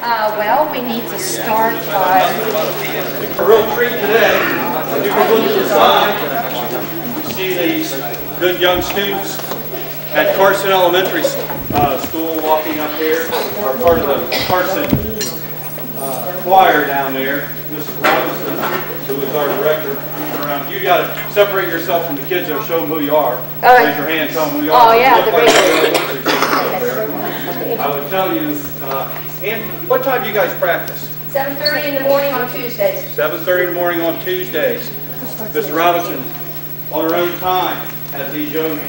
Well, we need to start by... A real treat today. You can look to the side. See these good young students at Carson Elementary School walking up here, are part of the Carson choir down there. Mrs. Robinson, who is our director. Around. You got to separate yourself from the kids and show them who you are. Raise your hand, tell them who you are. Oh, yeah, the I would tell you, and what time do you guys practice? 7:30 in the morning on Tuesdays. 7:30 in the morning on Tuesdays. Mrs. Robinson, on her own time, has these young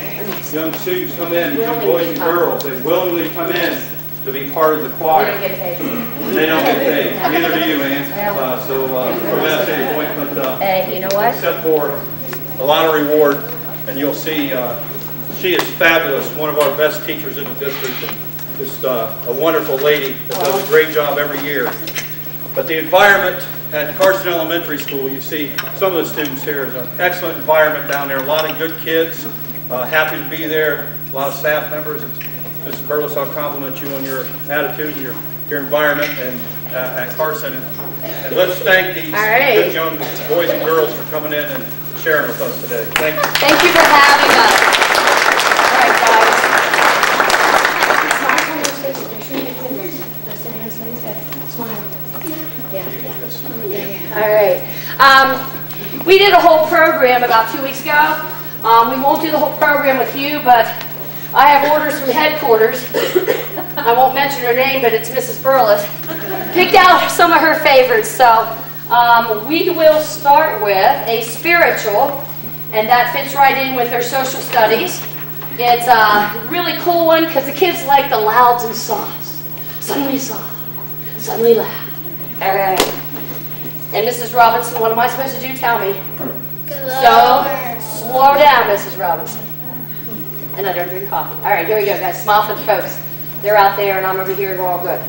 students come in, young boys and girls. They willingly come in to be part of the choir. They don't get paid. They don't get paid. Neither do you, Ann. So for that appointment, you know what? Except for a lot of reward, and you'll see she is fabulous. One of our best teachers in the district, and just a wonderful lady that does a great job every year. But the environment at Carson Elementary School, you see some of the students here, is an excellent environment down there. A lot of good kids, happy to be there. A lot of staff members. Mrs. Burles, I'll compliment you on your attitude, your environment, and at Carson. And let's thank these good young boys and girls for coming in and sharing with us today. Thank you. Thank you for having us. All right, guys. Smile. Yeah. All right. We did a whole program about 2 weeks ago. We won't do the whole program with you, but I have orders from headquarters. I won't mention her name, but it's Mrs. Burles. Picked out some of her favorites. So we will start with a spiritual, and that fits right in with her social studies. It's a really cool one because the kids like the louds and softs. Suddenly soft, suddenly loud. All right. And Mrs. Robinson, what am I supposed to do? Tell me. So slow down, Mrs. Robinson. And I don't drink coffee. All right, here we go, guys. Smile for the folks. They're out there, and I'm over here, and we're all good.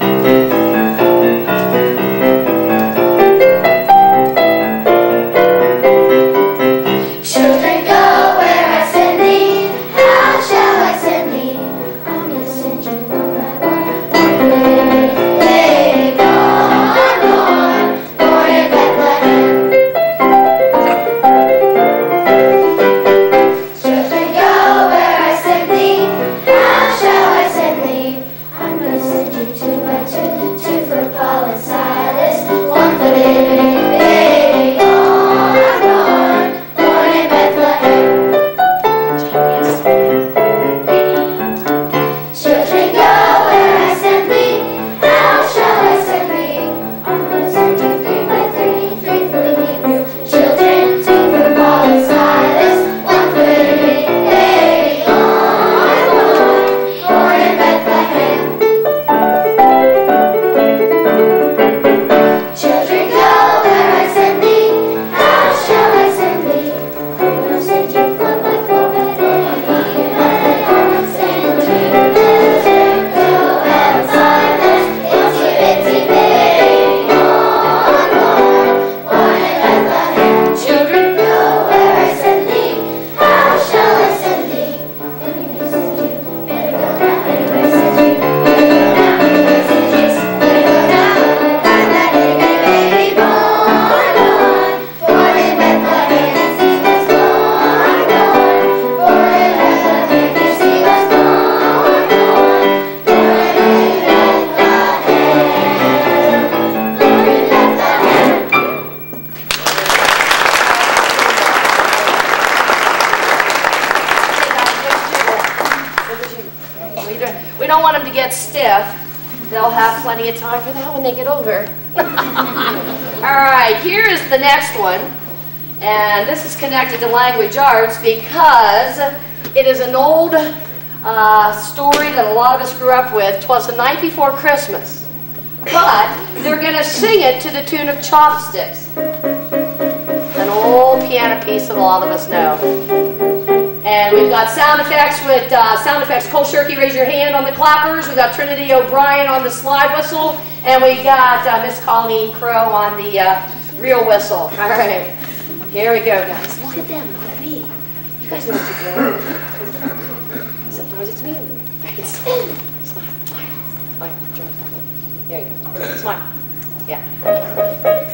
We don't want them to get stiff. They'll have plenty of time for that when they get older. All right, here is the next one. And this is connected to language arts because it is an old story that a lot of us grew up with. 'Twas the night before Christmas. But they're going to sing it to the tune of Chopsticks. An old piano piece that a lot of us know. And we've got sound effects with sound effects. Cole Shirky, raise your hand on the clappers. We've got Trinity O'Brien on the slide whistle. And we got Miss Colleen Crow on the real whistle. All right. Here we go, guys. Look at them, not at me. You guys know what you're doing. Sometimes it's me. Right. Smile. Smile. Smile. There you go. Smile. Yeah.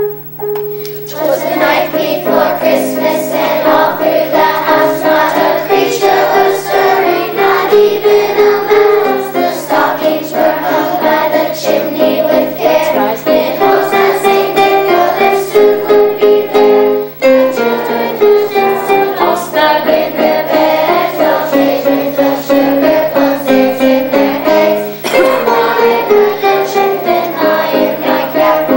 Twas the night before Christmas, and all through the house not a creature was stirring, not even a mouse. The stockings were hung by the chimney with care. In hopes that St. Nicholas soon would be there. The children all snug in their beds, well changed with the sugar plums dancing their eggs. Come on in the luncheon, then I in my cap.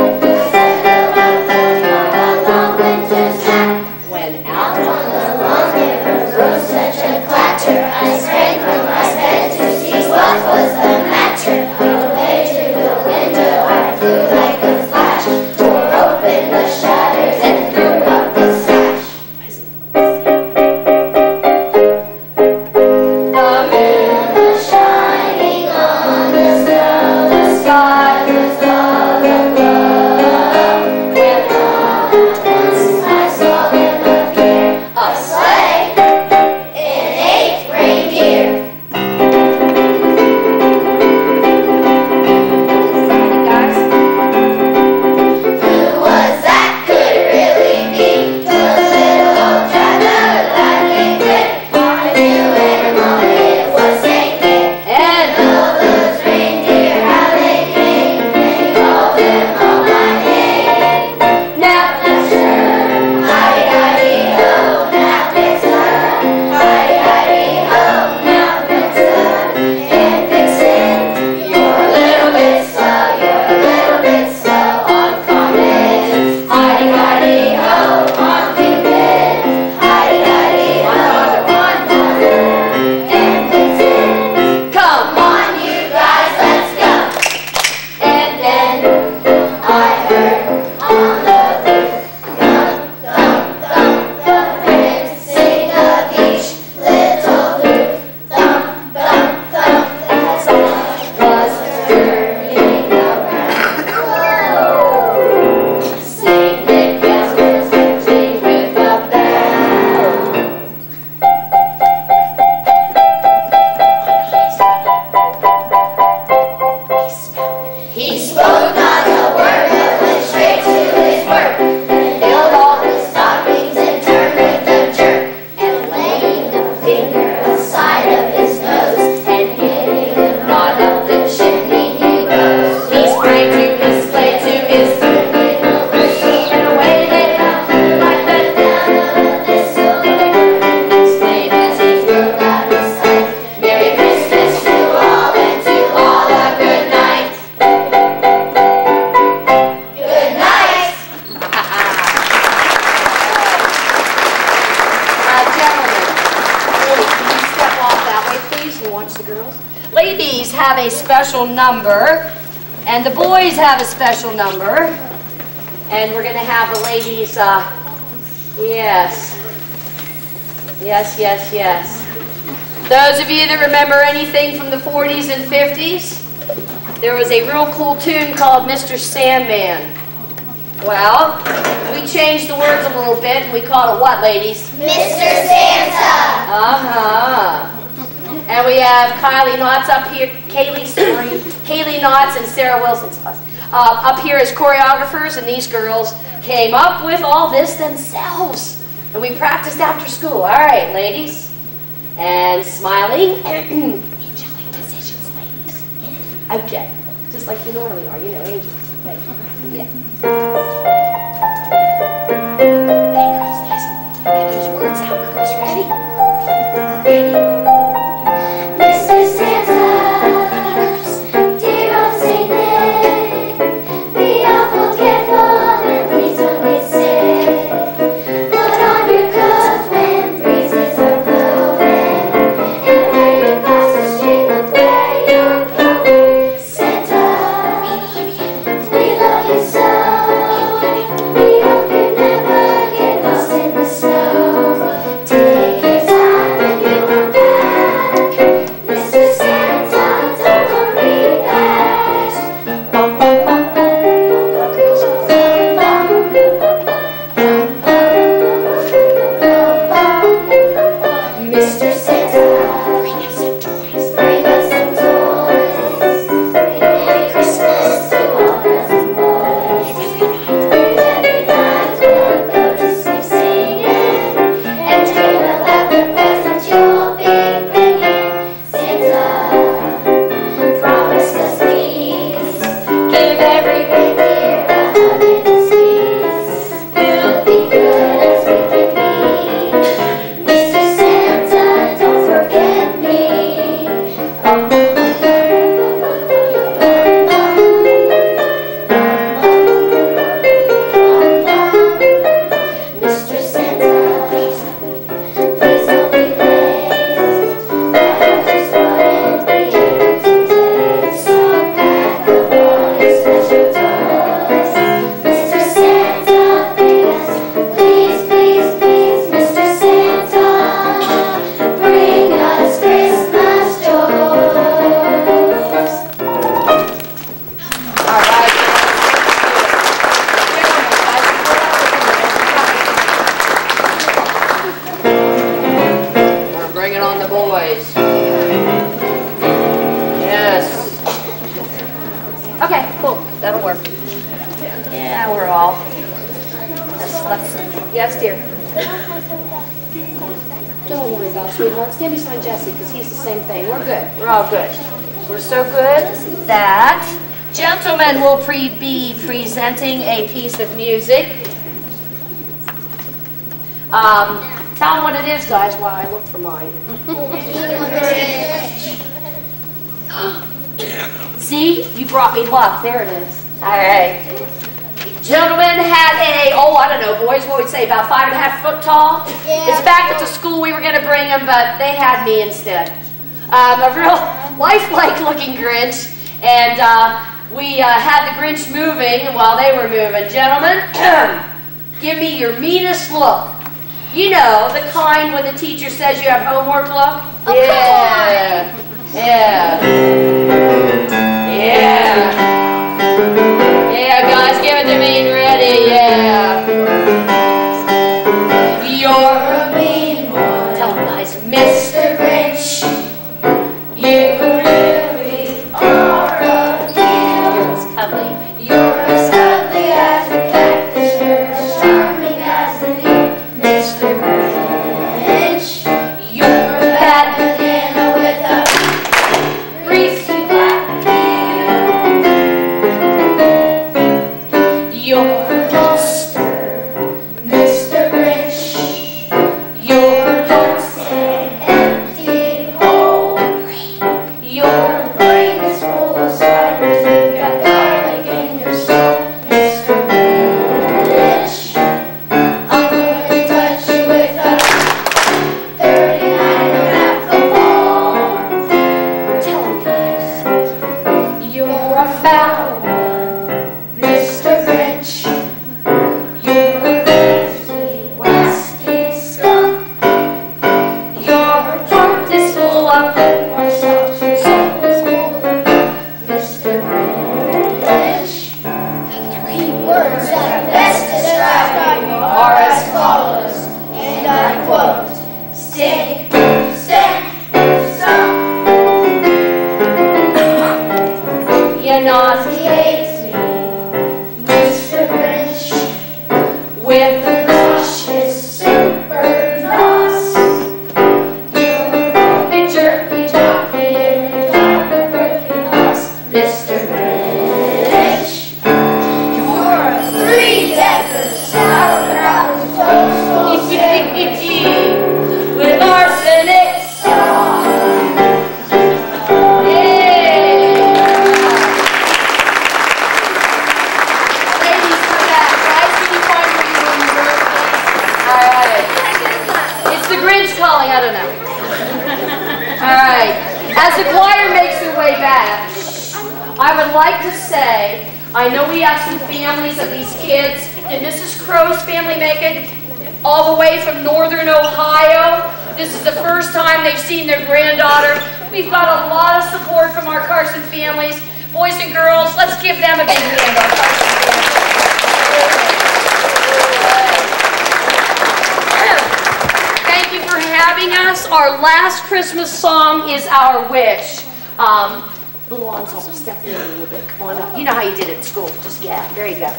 Settle up for a long winter's nap. When Out on the lawn there arose such a clatter, I sprang from my bed to see what was the matter. Away to the window I flew like a flash, tore open the shutters and threw up the sash. The moon was shining on the snow, the sky was all aglow. When all at once I saw them appear, a sleigh and 8 reindeer. guys, Who was that? Could it really be? 'Twas little old driver laughing quick. I knew in a moment it was Saint Nick. and All those reindeer, how they came, they called them all by name. now Hi-di-hi-di-ho, now Vixen. Hi-di-hi-di-ho, now Vixen. And Vixen, you're a little bit slow, you're a little bit slow on comet. Hi-di-hi-di-ho, on Cupid. Hi-di-hi-di-ho, on Mother. And Vixen, come on you guys, let's go. And then I heard on the roof, thump, thump, thump, the prince sing of each little hoof. Thump, thump, thump, that song was turning around. Whoa! Saint Nicholas was marching with a bell. He spoke not a word, but went straight to his work, and filled all his stockings and turned with a jerk, and laying a finger aside of his nose, and hitting a rod up the chimney he rose. He sprang to his sleigh, to his three little whistle, and away they bounded like the down of a thistle. Sleigh as he drove out of sight. Merry Christmas to all, and to all a good night. Good night. gentlemen, really, can you step off that way, please, and watch the girls? Ladies have a special number, and the boys have a special number, and we're going to have the ladies, yes. Yes, yes, yes. Those of you that remember anything from the 40s and 50s, there was a real cool tune called Mr. Sandman. Well, we changed the words a little bit, and we called it what, ladies? Mr. Santa. Uh-huh. And we have Kylie Knotts up here, Kaylee Knotts and Sarah Wilson's up here as choreographers, and these girls came up with all this themselves. And we practiced after school. All right, ladies. And smiling. Angelic positions, ladies. Okay. Just like you normally are, you know, angels. Right. Yeah. Hey, girls, listen. Get those words out, girls. Ready? Ready? Mr. Santa, dear old Saint Nick, be awful careful and please don't get sick. Put on your coat when breezes are blowing, and wear your glasses straight, look where you're going. Santa, we love you so. We hope you never get it on the boys. Yes. Okay, cool. That'll work. Yeah, we're all. Yes, dear. Don't worry about it, sweetheart. Stand beside Jesse because he's the same thing. We're good. We're all good. We're so good that gentlemen will be presenting a piece of music. Tell them what it is, guys, while I look for mine. See? You brought me luck. There it is. All right. Gentlemen had a, I don't know, boys, what would we say, about 5.5 foot tall? Yeah. It's back at the school. We were going to bring them, but they had me instead. A real lifelike looking Grinch. And we had the Grinch moving while they were moving. Gentlemen, give me your meanest look. You know, the kind when the teacher says you have homework look? Oh, yeah. Yeah. Yeah. Yeah, guys, give it to me and ready. Yeah. You're a mean one. Tell them, guys. Mr. Grinch, you really are a deal. You're as cuddly. You're as cuddly as a cactus. You're as charming as an eel. Mr. Grinch, you're a bad banana with a greasy black peel. You're a monster, Mr. Grinch. Your heart's an empty hole. Your brain is full of spiders. You've got garlic in your soul, Mr. Grinch. I'm gonna touch you with a 39.5 pole. Tell him, guys. You're a foul one, Mr. Grinch. You're a nasty, wasty skunk. Your heart is full of more salt. Your soul is full of Mr. Grinch. The 3 words that best describe you are as follows, and I quote, stink, stank, stunk. You nauseate me, Mr. Grinch, with a nauseous super nos. You're a jerky jockey and you have a crooked nose, Mr. Grinch. You're a 3-decker sauerkraut toast with arsenic sauce. Ladies, for that. Guys, can you find where you were? All right. It's the Grinch calling. I don't know. All right. As the choir makes their way back, I would like to say, I know we have some families of these kids. Did Mrs. Crow's family make it all the way from northern Ohio? This is the first time they've seen their granddaughter. We've got a lot of support from our Carson families. Boys and girls, let's give them a big hand, our Carson families. Thank you for having us. Our last Christmas song is Our Wish. Little ensemble, step in a little bit. Come on up. You know how you did it in school. Just, yeah, there you go.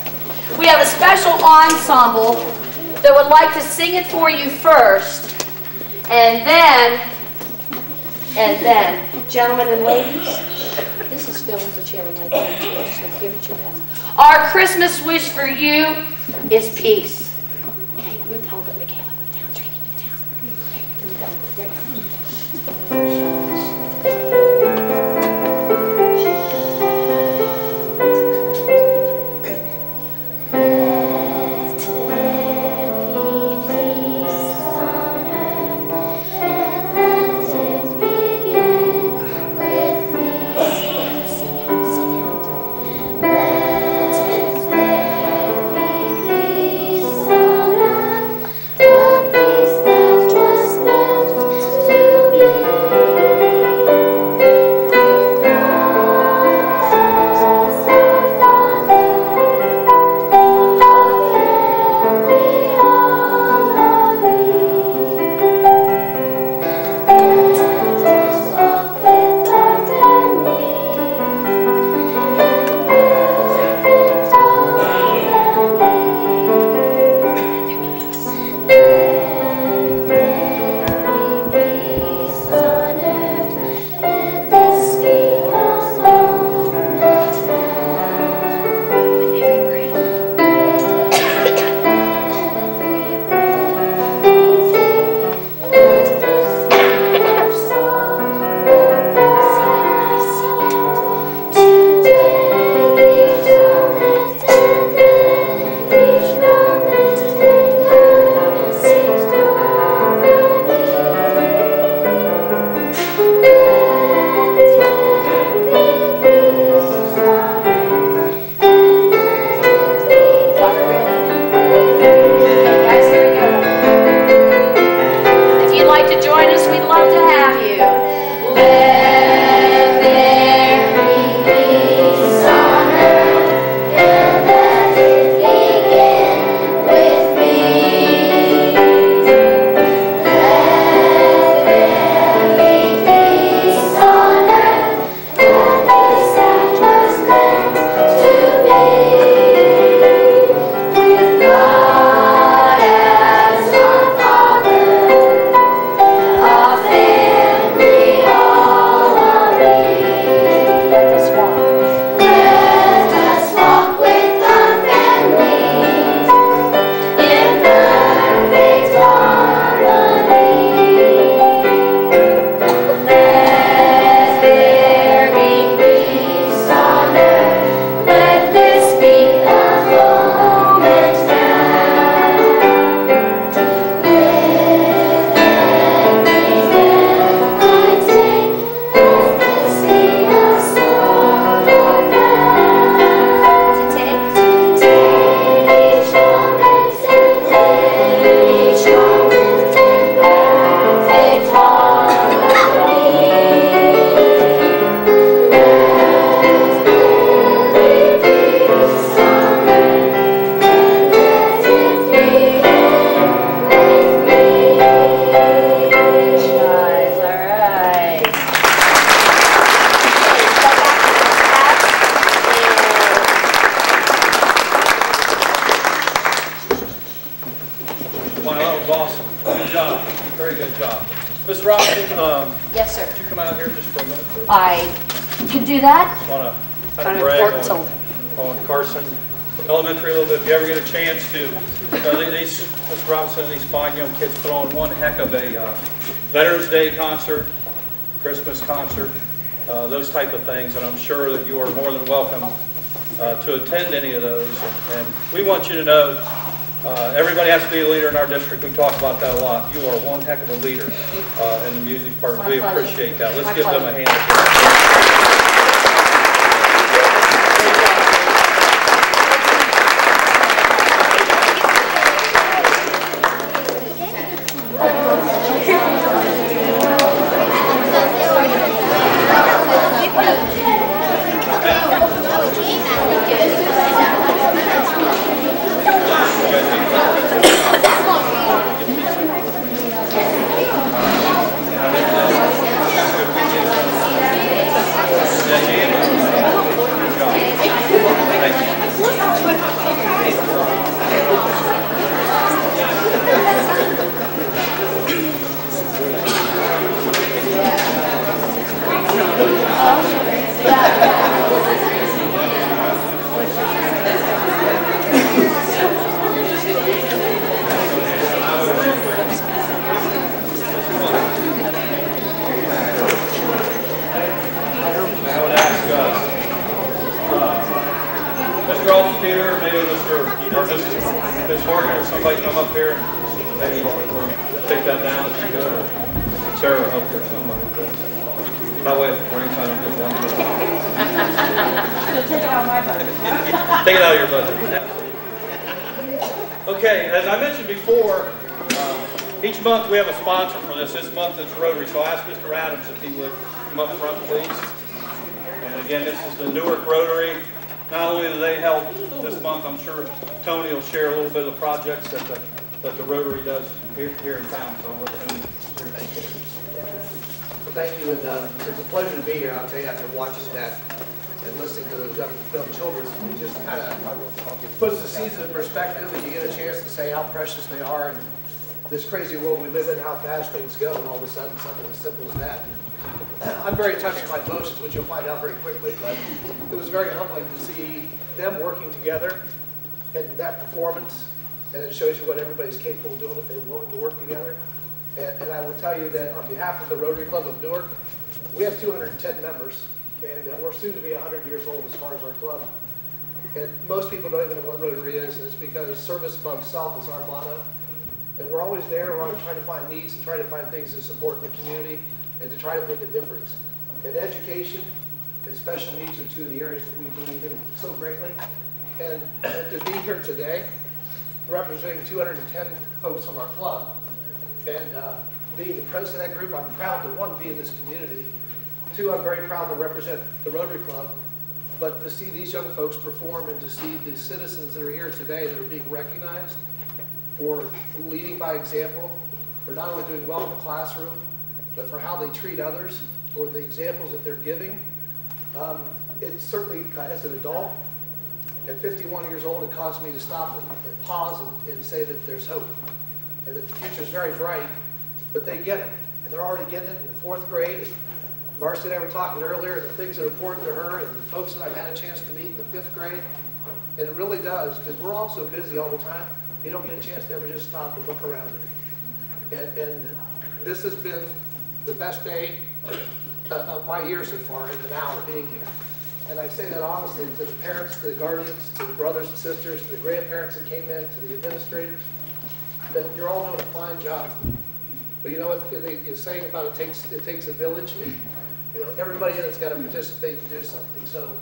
We have a special ensemble that would like to sing it for you first. And then, gentlemen and ladies, this is filmed for Chairman like that, so give it your best. Our Christmas wish for you is peace. Okay, move down a bit, Michaela. Move down, Trini, move down. Here we go. There you go. Peace that was meant to be. good job. Very good job. Ms. Robinson, Yes, sir. could you come out here just for a minute, please? I can do that. Just want to Kind of brag important on Carson Elementary a little bit. If you ever get a chance to, Ms. Robinson and these fine young kids put on one heck of a Veterans Day concert, Christmas concert, those type of things, and I'm sure that you are more than welcome to attend any of those. And we want you to know, everybody has to be a leader in our district. We talk about that a lot. You are one heck of a leader in the music department. We appreciate that. Let's give them a hand. Ms. Morgan or somebody come up here and maybe take that down if you could, or Sarah up there, somebody. That way, if the morning time, I don't get one. Take it out of my budget. Take it out of your budget. Okay, as I mentioned before, each month we have a sponsor for this. This month it's Rotary, so I asked Mr. Adams if he would come up front, please. And again, this is the Newark Rotary. Not only do they help this month, I'm sure Tony will share a little bit of the projects that the Rotary does here in town. So I'll let him share. Well, thank you, and it's a pleasure to be here. I'll tell you, after watching that and listening to those young children, it just kind of puts the season in perspective, and you get a chance to say how precious they are, and this crazy world we live in, how fast things go, and all of a sudden something as simple as that. I'm very touched by emotions, which you'll find out very quickly, but it was very humbling to see them working together and that performance, and it shows you what everybody's capable of doing if they're willing to work together. And I will tell you that on behalf of the Rotary Club of Newark, we have 210 members, and we're soon to be 100 years old as far as our club. And most people don't even know what Rotary is, and it's because service above self is our motto. And we're always there, we're always trying to find needs and trying to find things to support in the community and to try to make a difference. And education and special needs are two of the areas that we believe in so greatly. And to be here today, representing 210 folks from our club, and being the president of that group, I'm proud to, one, be in this community. Two, I'm very proud to represent the Rotary Club. But to see these young folks perform and to see the citizens that are here today that are being recognized for leading by example, for not only doing well in the classroom, but for how they treat others, or the examples that they're giving. It certainly, as an adult, at 51 years old, it caused me to stop and pause and say that there's hope, and that the future is very bright, but they get it, and they're already getting it in the 4th grade. Marcy and I were talking earlier, the things that are important to her, and the folks that I've had a chance to meet in the 5th grade, and it really does, because we're all so busy all the time, you don't get a chance to ever just stop and look around it. And this has been the best day of my year so far, in an hour being here. And I say that honestly to the parents, to the guardians, to the brothers and sisters, to the grandparents that came in, to the administrators, that you're all doing a fine job. But you know what you're saying about it takes a village. You know, everybody in it's got to participate and do something. So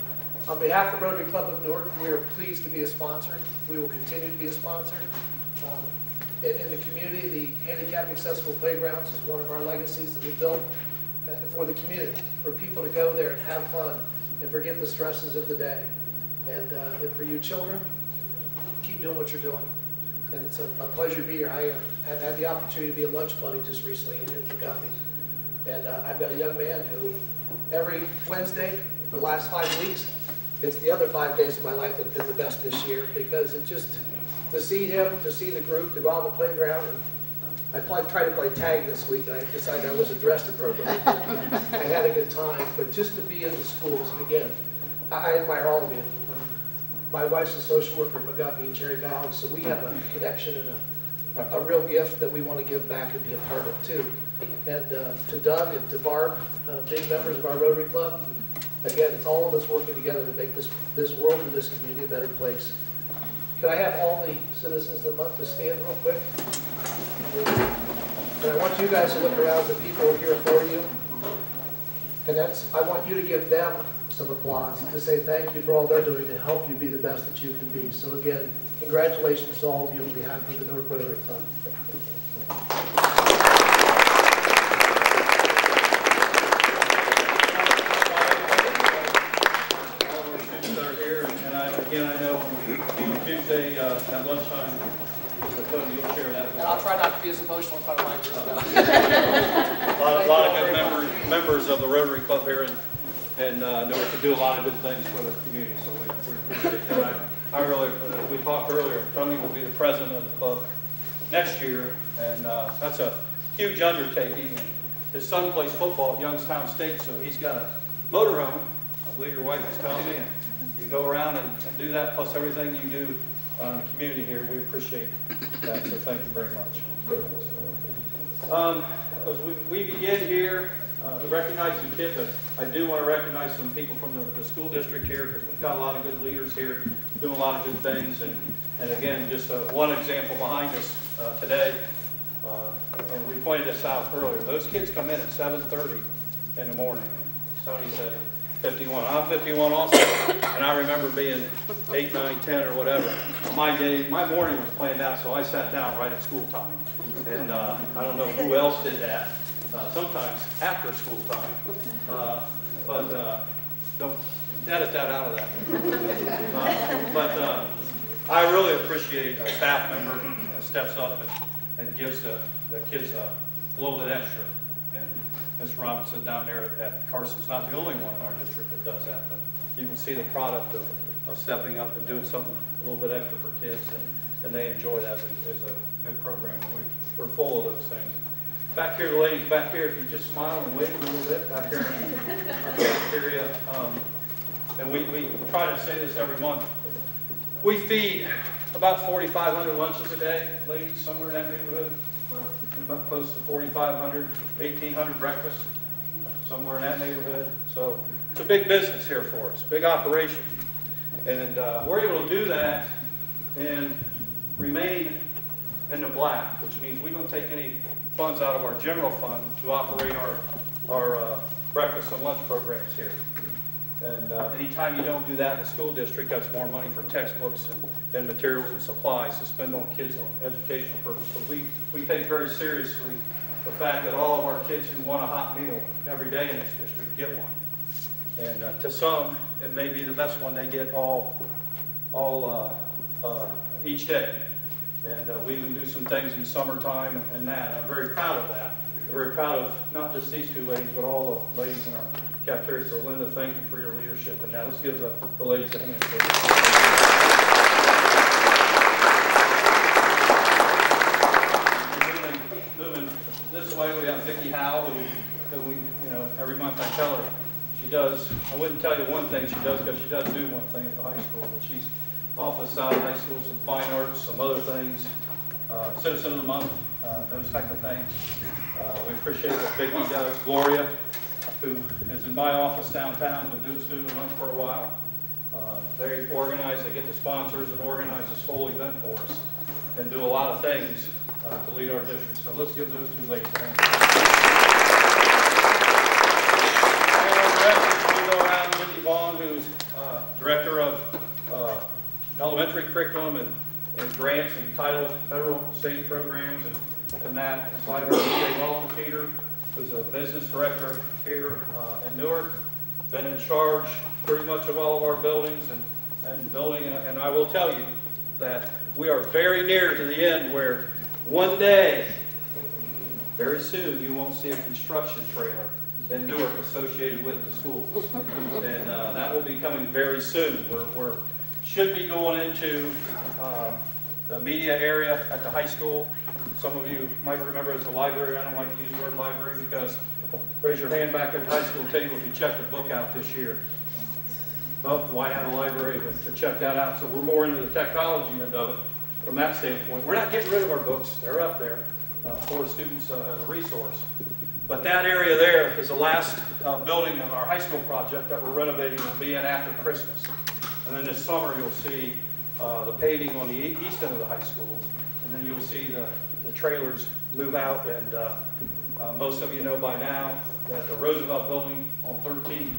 on behalf of Rotary Club of Newark, we are pleased to be a sponsor. We will continue to be a sponsor. In the community, the handicap accessible playgrounds is one of our legacies that we built for the community, for people to go there and have fun and forget the stresses of the day. And for you children, keep doing what you're doing. And it's a pleasure to be here. I have had the opportunity to be a lunch buddy just recently in Kentucky. And I've got a young man who every Wednesday for the last 5 weeks, it's the other 5 days of my life that have been the best this year, because it just, to see him, to see the group, to go out on the playground, I tried to play tag this week, and I decided I wasn't dressed appropriately. I had a good time, but just to be in the schools, and again, I admire all of you. My wife's a social worker at McGuffey in Cherry Valley, so we have a connection and a real gift that we want to give back and be a part of too. And to Doug and to Barb, being members of our Rotary Club, again, it's all of us working together to make this world and this community a better place. Can I have all the citizens of the month to stand real quick? And I want you guys to look around the people who are here for you. And I want you to give them some applause to say thank you for all they're doing to help you be the best that you can be. So again, congratulations to all of you on behalf of the Newark Rotary Club. Again, I know on Tuesday at lunchtime, Tony, you'll share that with And I'll try not to be as emotional in front of my group. a lot of good members of the Rotary Club here in Newark to do a lot of good things for the community, so we appreciate that. I really, we talked earlier, Tony will be the president of the club next year, and that's a huge undertaking. His son plays football at Youngstown State, so he's got a motorhome. I believe your wife was telling me. You go around and do that, plus everything you do in the community here. We appreciate that, so thank you very much. As we begin here, recognizing kids, I do want to recognize some people from the school district here, because we've got a lot of good leaders here doing a lot of good things. And again, just one example behind us today, and we pointed this out earlier. Those kids come in at 7:30 in the morning. Tony said 51. I'm 51 also, and I remember being 8, 9, 10 or whatever. My morning was planned out, so I sat down right at school time. And I don't know who else did that. Sometimes after school time. But don't edit that out of that. But I really appreciate a staff member that steps up and gives the kids a little bit extra. And Mr. Robinson down there at Carson's not the only one in our district that does that, but you can see the product of stepping up and doing something a little bit extra for kids, and they enjoy that as a good program. We're full of those things. Back here, the ladies back here, if you just smile and wave a little bit back here in our cafeteria. And we try to say this every month. We feed about 4,500 lunches a day, ladies, somewhere in that neighborhood. About close to 4,500, 1,800 breakfasts, somewhere in that neighborhood. So it's a big business here for us, big operation. And we're able to do that and remain in the black, which means we don't take any funds out of our general fund to operate our breakfast and lunch programs here. And anytime you don't do that in the school district, that's more money for textbooks and materials and supplies to spend on kids on educational purposes. So we take very seriously the fact that all of our kids who want a hot meal every day in this district get one. And to some, it may be the best one they get each day. And we even do some things in summertime and that. And I'm very proud of that. I'm very proud of not just these two ladies, but all the ladies in our cafeteria. So Linda, thank you for your leadership. And now let's give the ladies a hand, please. Moving this way, we have Vicki Howe, who we, every month I tell her she does. I wouldn't tell you one thing she does, because she does do one thing at the high school, but she's office out of high school, some fine arts, some other things, Citizen of the Month, those type of things. We appreciate what Vicki does. Gloria, who is in my office downtown, been doing Student of the Month for a while. They organize, they get the sponsors and organize this whole event for us and do a lot of things to lead our district. So let's give those two ladies a hand. And the rest, we go around, Wendy Vaughn, who's Director of Elementary Curriculum and Grants and federal state programs and that. Slide over to Jay Walton Peter, who's a business director here in Newark. Been in charge pretty much of all of our buildings and building. And I will tell you that we are very near to the end where one day, very soon, you won't see a construction trailer in Newark associated with the schools. And that will be coming very soon. We're should be going into the media area at the high school. some of you might remember as a library. I don't like to use the word library because raise your hand back at the high school table if you checked a book out this year. Well, why have a library to check that out? So we're more into the technology end of it from that standpoint. We're not getting rid of our books. They're up there for students as a resource. But that area there is the last building of our high school project that we're renovating. Will be in after Christmas. And then this summer you'll see the paving on the east end of the high school. And then you'll see the trailers move out. And most of you know by now that the Roosevelt building on 13,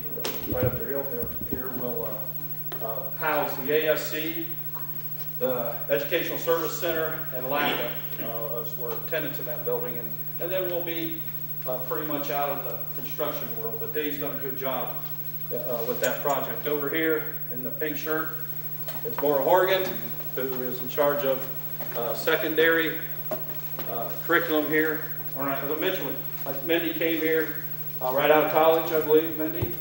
right up the hill here will house the ASC, the Educational Service Center, and LACA as we're tenants of that building. And then we'll be pretty much out of the construction world. But Dave's done a good job with that project. Over here in the pink shirt is Maura Horgan, who is in charge of secondary curriculum here. As I mentioned, like Mindy came here right out of college, I believe, Mindy.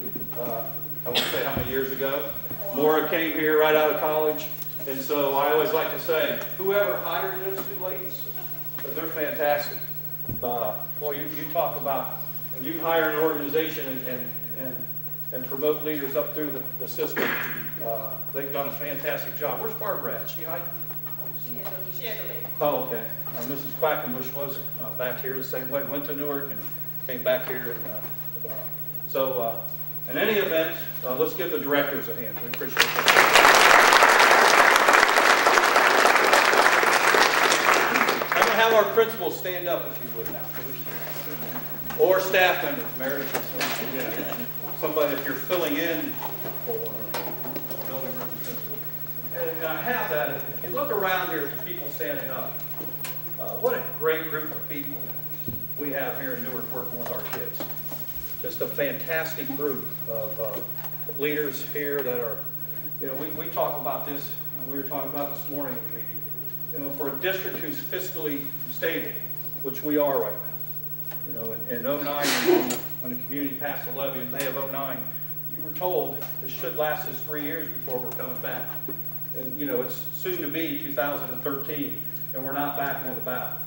I won't say how many years ago. Maura came here right out of college. And so I always like to say, whoever hired those two ladies, because they're fantastic. Boy, you talk about when you hire an organization and promote leaders up through the system, they've done a fantastic job. Where's Barbara at? She hiding? She had to leave. Oh, okay. Mrs. Quackenbush was back here the same way. Went to Newark and came back here. And so, in any event, let's give the directors a hand. We appreciate it. I'm going to have our principals stand up if you would now. Or staff members, Mary. Somebody, if you're filling in for building representative. And I have that. If you look around here at the people standing up, what a great group of people we have here in Newark working with our kids. Just a fantastic group of leaders here that are, we talk about this, we were talking about this morning in the meeting. For a district who's fiscally stable, which we are right now. In 09, when the community passed the levy in May of 09, you were told this should last us 3 years before we're coming back. And it's soon to be 2013, and we're not back on the ballot.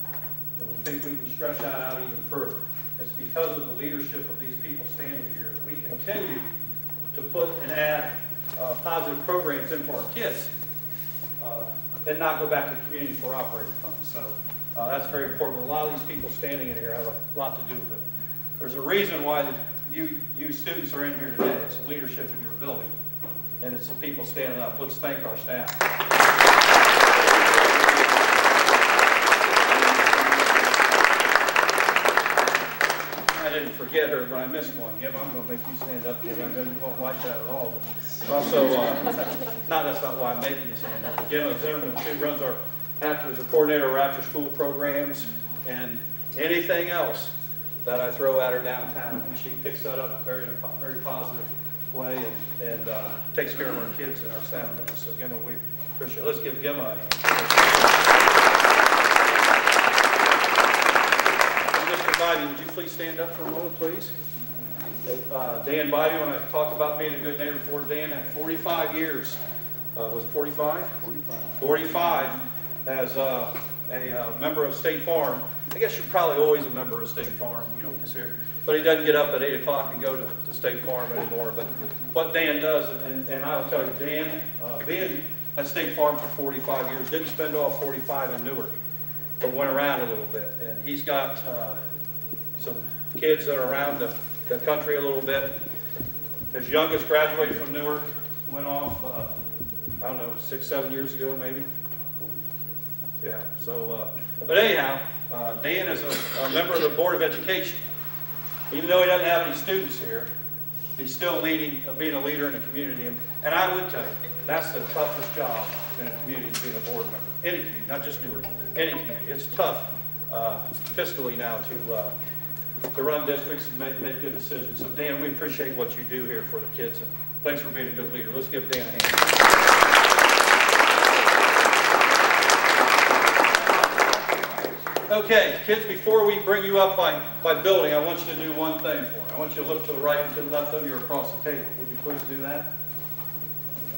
And we think we can stretch that out even further. It's because of the leadership of these people standing here that we continue to put and add positive programs in for our kids and not go back to the community for operating funds. So that's very important. A lot of these people standing in here have a lot to do with it. There's a reason why you students are in here today. It's the leadership in your building, and it's the people standing up. Let's thank our staff. I didn't forget her, but I missed one. Gim, I'm going to make you stand up because I know you won't like that at all. But also, that's not why I'm making you stand up. Gim Zimmerman, she runs our as a coordinator of after-school programs and anything else that I throw at her downtown. And she picks that up in a very positive way and takes care of our kids and our staff members. So, Gemma, we appreciate it. Let's give Gemma a hand. Mr. Biden, would you please stand up for a moment, please? Dan Biden, when I talked about being a good neighbor for Dan, had 45 years. Was it 45? 45 as a member of State Farm. I guess you're probably always a member of State Farm. You don't consider, but he doesn't get up at 8 o'clock and go to State Farm anymore. But what Dan does, and I'll tell you, Dan, being at State Farm for 45 years, didn't spend all 45 in Newark, but went around a little bit. And he's got some kids that are around the country a little bit. His youngest graduated from Newark, went off, I don't know, 6, 7 years ago maybe. Yeah, so, but anyhow, Dan is a member of the Board of Education. Even though he doesn't have any students here, he's still being a leader in the community. And I would tell you, that's the toughest job in a community, being a board member. Any community, not just Newark, any community. It's tough fiscally now to run districts and make good decisions. So Dan, we appreciate what you do here for the kids, and thanks for being a good leader. Let's give Dan a hand. Okay, kids, before we bring you up by building, I want you to do one thing for me. I want you to look to the right and to the left of you across the table. Would you please do that?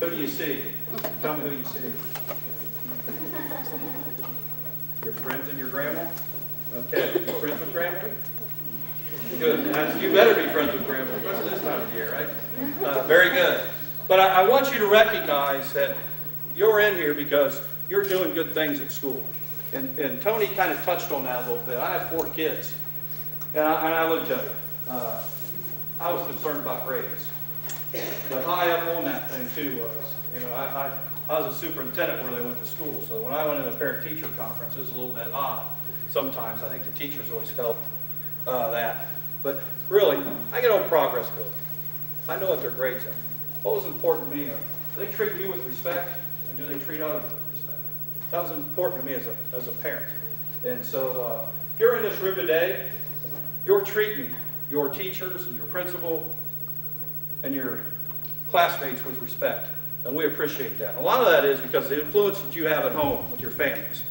Who do you see? Tell me who you see. Your friends and your grandma? Okay. You friends with grandma? Good. You better be friends with grandma, especially this time of year, right? Very good. But I want you to recognize that you're in here because you're doing good things at school. And Tony kind of touched on that a little bit. I have 4 kids. And I would tell you, I was concerned about grades. But high up on that thing too was, I was a superintendent where they went to school. So when I went to the parent-teacher conference, it was a little bit odd. Sometimes I think the teachers always felt that. But really, I get on progress bills. I know what their grades are. What was important to me are, do they treat you with respect, and do they treat others with respect? That was important to me as a parent. And so if you're in this room today, you're treating your teachers and your principal and your classmates with respect. And we appreciate that. And a lot of that is because of the influence that you have at home with your families.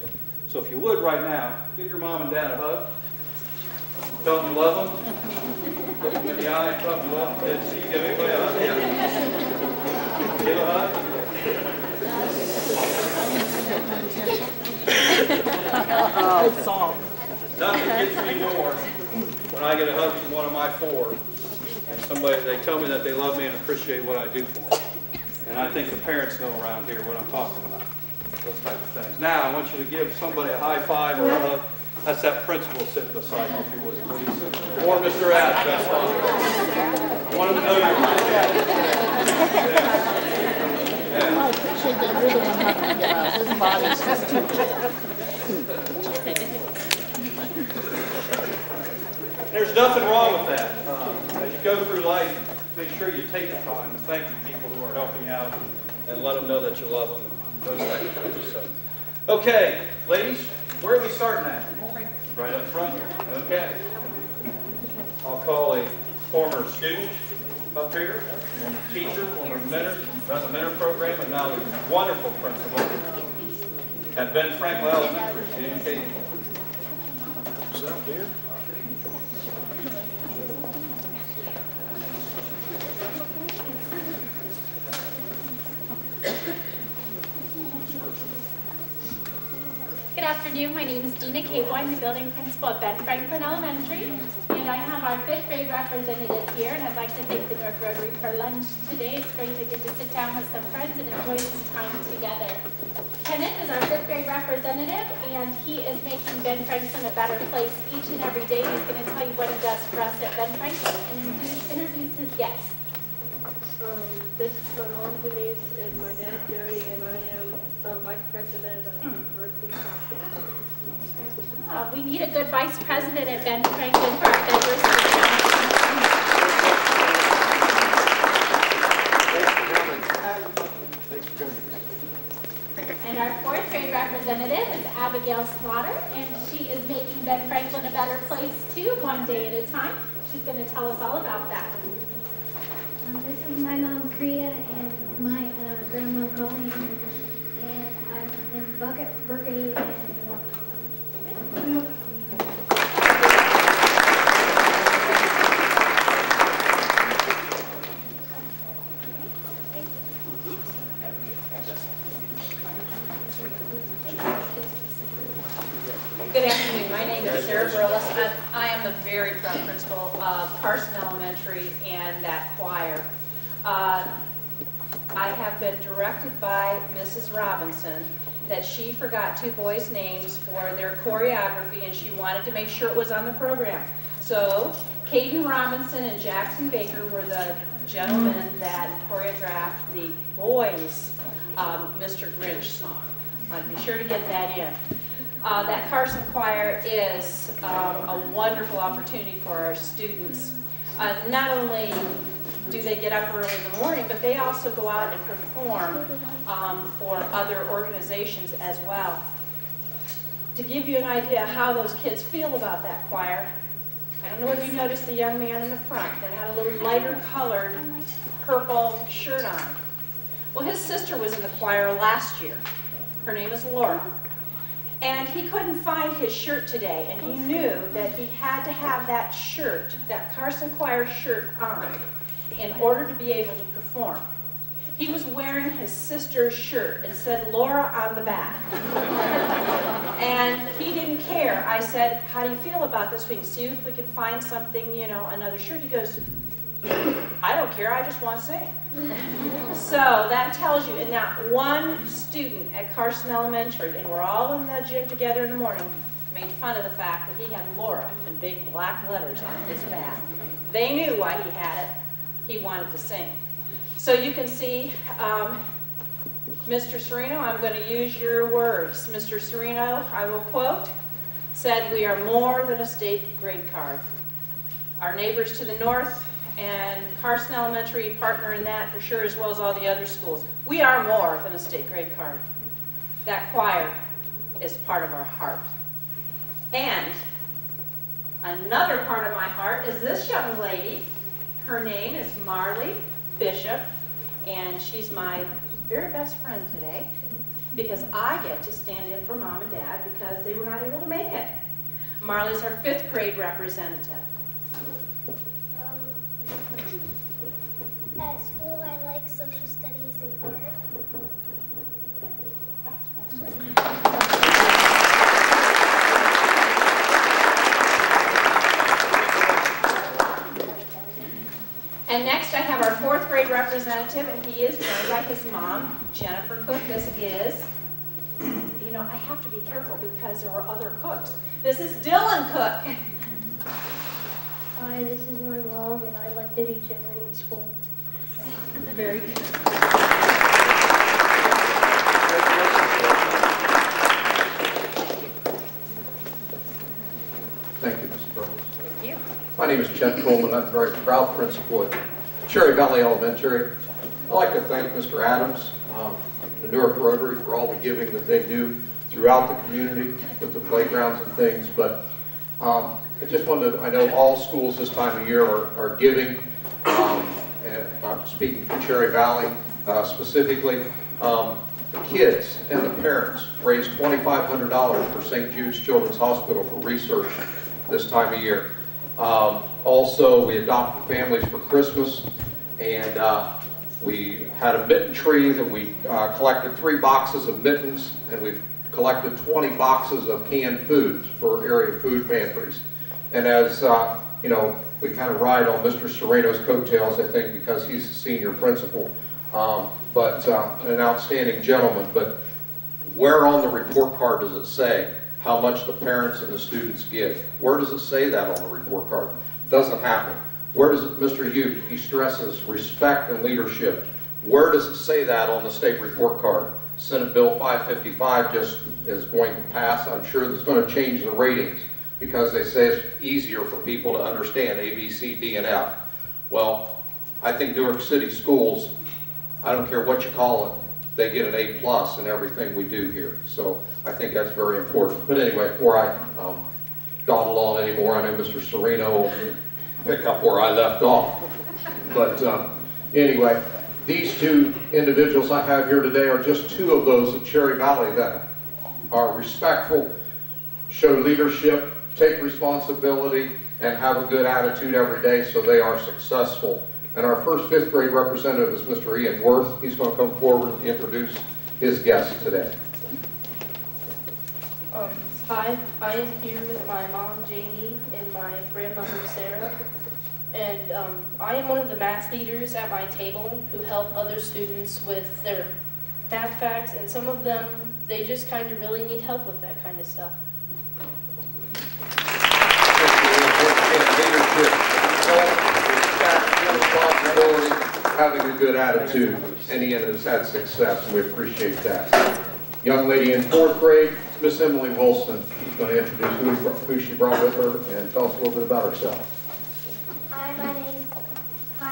So if you would right now, give your mom and dad a hug. Tell them you love them. Look them in the eye and tell them you love them. Didn't see you give anybody a hug. Yeah. Give a hug. Good song. Nothing gets me more when I get a hug from one of my 4 and somebody, they tell me that they love me and appreciate what I do for them. And I think the parents know around here what I'm talking about, those type of things. Now, I want you to give somebody a high five or a hug. That's that principal sitting beside you, if you would, please. Or Mr. Adams, that's fine. I want them to know you're my dad. Yeah. I appreciate that you're the one having to get out. His body's just too. There's nothing wrong with that. As you go through life, make sure you take the time to thank the people who are helping you out and let them know that you love them and those type of things. So, okay, ladies, where are we starting at? Right up front here. Okay. I'll call a former student up here, former teacher, former mentor, run the mentor program, and now a wonderful principal at Ben Franklin Elementary. Dan Katie. What's up, dear? Good afternoon, my name is Dina Cable. I'm the building principal at Ben Franklin Elementary, and I have our 5th grade representative here, and I'd like to thank the Newark Rotary for lunch today. It's great to get to sit down with some friends and enjoy this time together. Kenneth is our 5th grade representative, and he is making Ben Franklin a better place each and every day. He's going to tell you what he does for us at Ben Franklin and introduce his guests. This is my mom, Denise, and my dad, Jody, and I am the vice president of diversity council. We need a good vice president at Ben Franklin for our diversity. Thanks for coming. And our 4th grade representative is Abigail Slaughter, and she is making Ben Franklin a better place too, one day at a time. She's going to tell us all about that. This is my mom, Kriya, and my grandma, Colleen, and I'm in Bucket Brigade and Good afternoon. My name is Sarah Burles. I am the very proud principal of Carson Elementary and that choir. I have been directed by Mrs. Robinson that she forgot 2 boys' names for their choreography, and she wanted to make sure it was on the program. So Caden Robinson and Jackson Baker were the gentlemen that choreographed the boys' Mr. Grinch song. I'll be sure to get that in. That Carson Choir is a wonderful opportunity for our students. Not only do they get up early in the morning, but they also go out and perform for other organizations as well. To give you an idea how those kids feel about that choir, I don't know if you noticed the young man in the front that had a little lighter colored purple shirt on. Well, his sister was in the choir last year. Her name is Laura. And he couldn't find his shirt today, and he knew that he had to have that shirt, that Carson Choir shirt on, in order to be able to perform. He was wearing his sister's shirt. It said Laura on the back. And he didn't care. I said, how do you feel about this? We can see if we can find something, you know, another shirt. He goes, I don't care, I just want to sing. So that tells you, and not one student at Carson Elementary, and we're all in the gym together in the morning, made fun of the fact that he had Laura in big black letters on his back. They knew why he had it. He wanted to sing. So you can see, Mr. Sereno, I'm going to use your words. Mr. Sereno, I will quote, said, we are more than a state grade card. Our neighbors to the north and Carson Elementary partner in that for sure, as well as all the other schools. We are more than a state grade card. That choir is part of our heart. And another part of my heart is this young lady. Her name is Marley Bishop, and she's my very best friend today because I get to stand in for Mom and Dad because they were not able to make it. Marley's our 5th grade representative. At school, I like social studies and art. And next I have our 4th grade representative, and he is joined by his mom, Jennifer Cook. This is, you know, I have to be careful because there were other cooks. This is Dylan Cook. Hi, this is my mom, and I like to teach in school. Very good. Thank you, Mrs. Burns. Thank you. My name is Chet Coleman. I'm a very proud principal at Cherry Valley Elementary. I'd like to thank Mr. Adams, the Newark Rotary, for all the giving that they do throughout the community with the playgrounds and things. But I just wanted to, I know all schools this time of year are giving, and I'm speaking for Cherry Valley specifically. The kids and the parents raised $2,500 for St. Jude's Children's Hospital for research this time of year. Also, we adopted families for Christmas, and we had a mitten tree that we collected 3 boxes of mittens, and we've collected 20 boxes of canned foods for area food pantries. And as you know, we kind of ride on Mr. Sereno's coattails, I think, because he's the senior principal, but an outstanding gentleman. But where on the report card does it say how much the parents and the students give? Where does it say that on the report card? Doesn't happen. Where does it, Mr. Ute, he stresses respect and leadership. Where does it say that on the state report card? Senate Bill 555 just is going to pass. I'm sure that's going to change the ratings because they say it's easier for people to understand A, B, C, D, and F. Well, I think Newark City schools, I don't care what you call it, they get an A+ in everything we do here. So I think that's very important. But anyway, before I dawdle on anymore, I know Mr. Sereno will pick up where I left off. But anyway, these 2 individuals I have here today are just 2 of those at Cherry Valley that are respectful, show leadership, take responsibility, and have a good attitude every day so they are successful. And our first 5th grade representative is Mr. Ian Worth. He's going to come forward and introduce his guest today. Hi, I am here with my mom, Jamie, and my grandmother, Sarah. And I am one of the math leaders at my table who help other students with their math facts, and some of them, they just kind of really need help with that kind of stuff. Responsibility, having a good attitude, and Ian has had success, and we appreciate that. Young lady in 4th grade, Miss Emily Wilson. She's going to introduce who she brought with her and tell us a little bit about herself. Hi,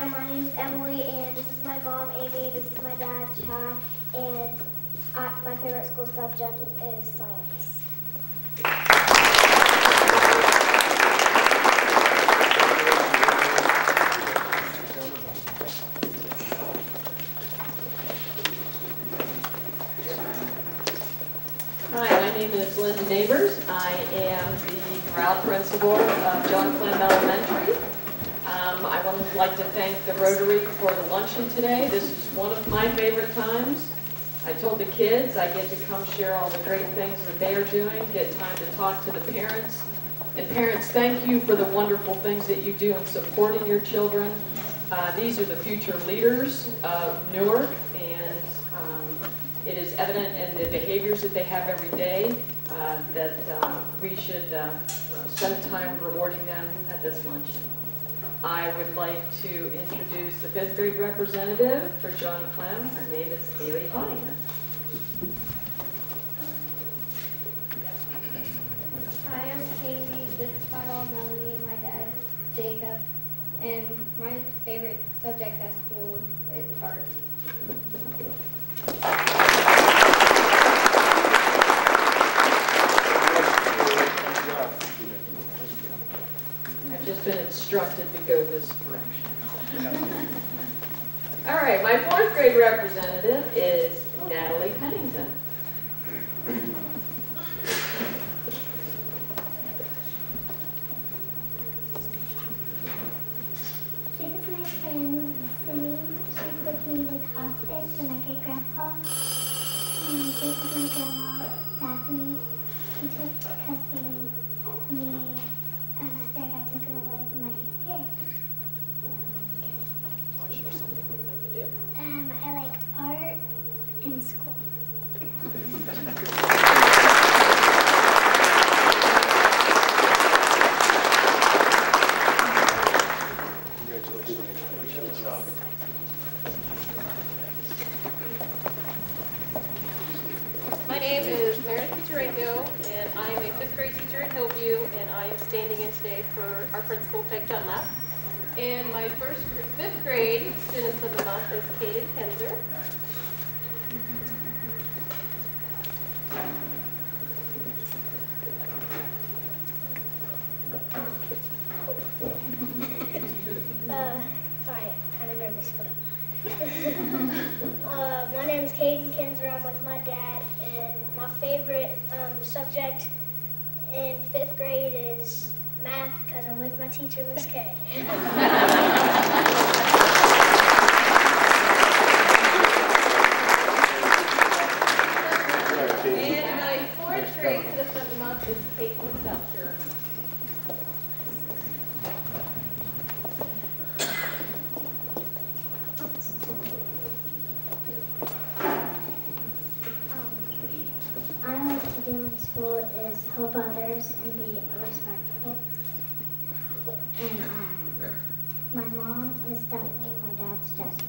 my name's Emily, and this is my mom, Amy. This is my dad, Chad, and my favorite school subject is science. Hi, my name is Linda Neighbors. I am the proud principal of John Flynn Elementary. I wanted would like to thank the Rotary for the luncheon today. This is one of my favorite times. I told the kids I get to come share all the great things that they are doing, get time to talk to the parents. And parents, thank you for the wonderful things that you do in supporting your children. These are the future leaders of Newark, and it is evident in the behaviors that they have every day that we should spend time rewarding them at this luncheon. I would like to introduce the 5th grade representative for John Clem. Her name is Kaylee Bonniman. Hi, I'm Katie. This is my mom, Melanie, and my dad, Jacob. And my favorite subject at school is art. I've just been instructed to go this direction. All right, my 4th grade representative is Natalie Pennington. This is my friend, Cindy. She's with me with hospice and my great grandpa. And this is my grandma, Daphne. She took custody of me after I got taken away from my parents. Want to share something that you'd like to do? I like art and school. My name is Meredith Picharenko, and I am a 5th grade teacher at Hillview, and I am standing in today for our principal, Peg Dunlap. And my 5th grade students of the month is Katie Kenzer. Sorry, kind of nervous. Hold up. My name is Caden Kinzer. I'm with my dad, and my favorite subject in 5th grade is math because I'm with my teacher, Miss K. And my 4th grade citizen of the month is Caitlin Belcher. I like to do in school is help others and be respectful. And my mom is Stephanie, my dad's Jesse.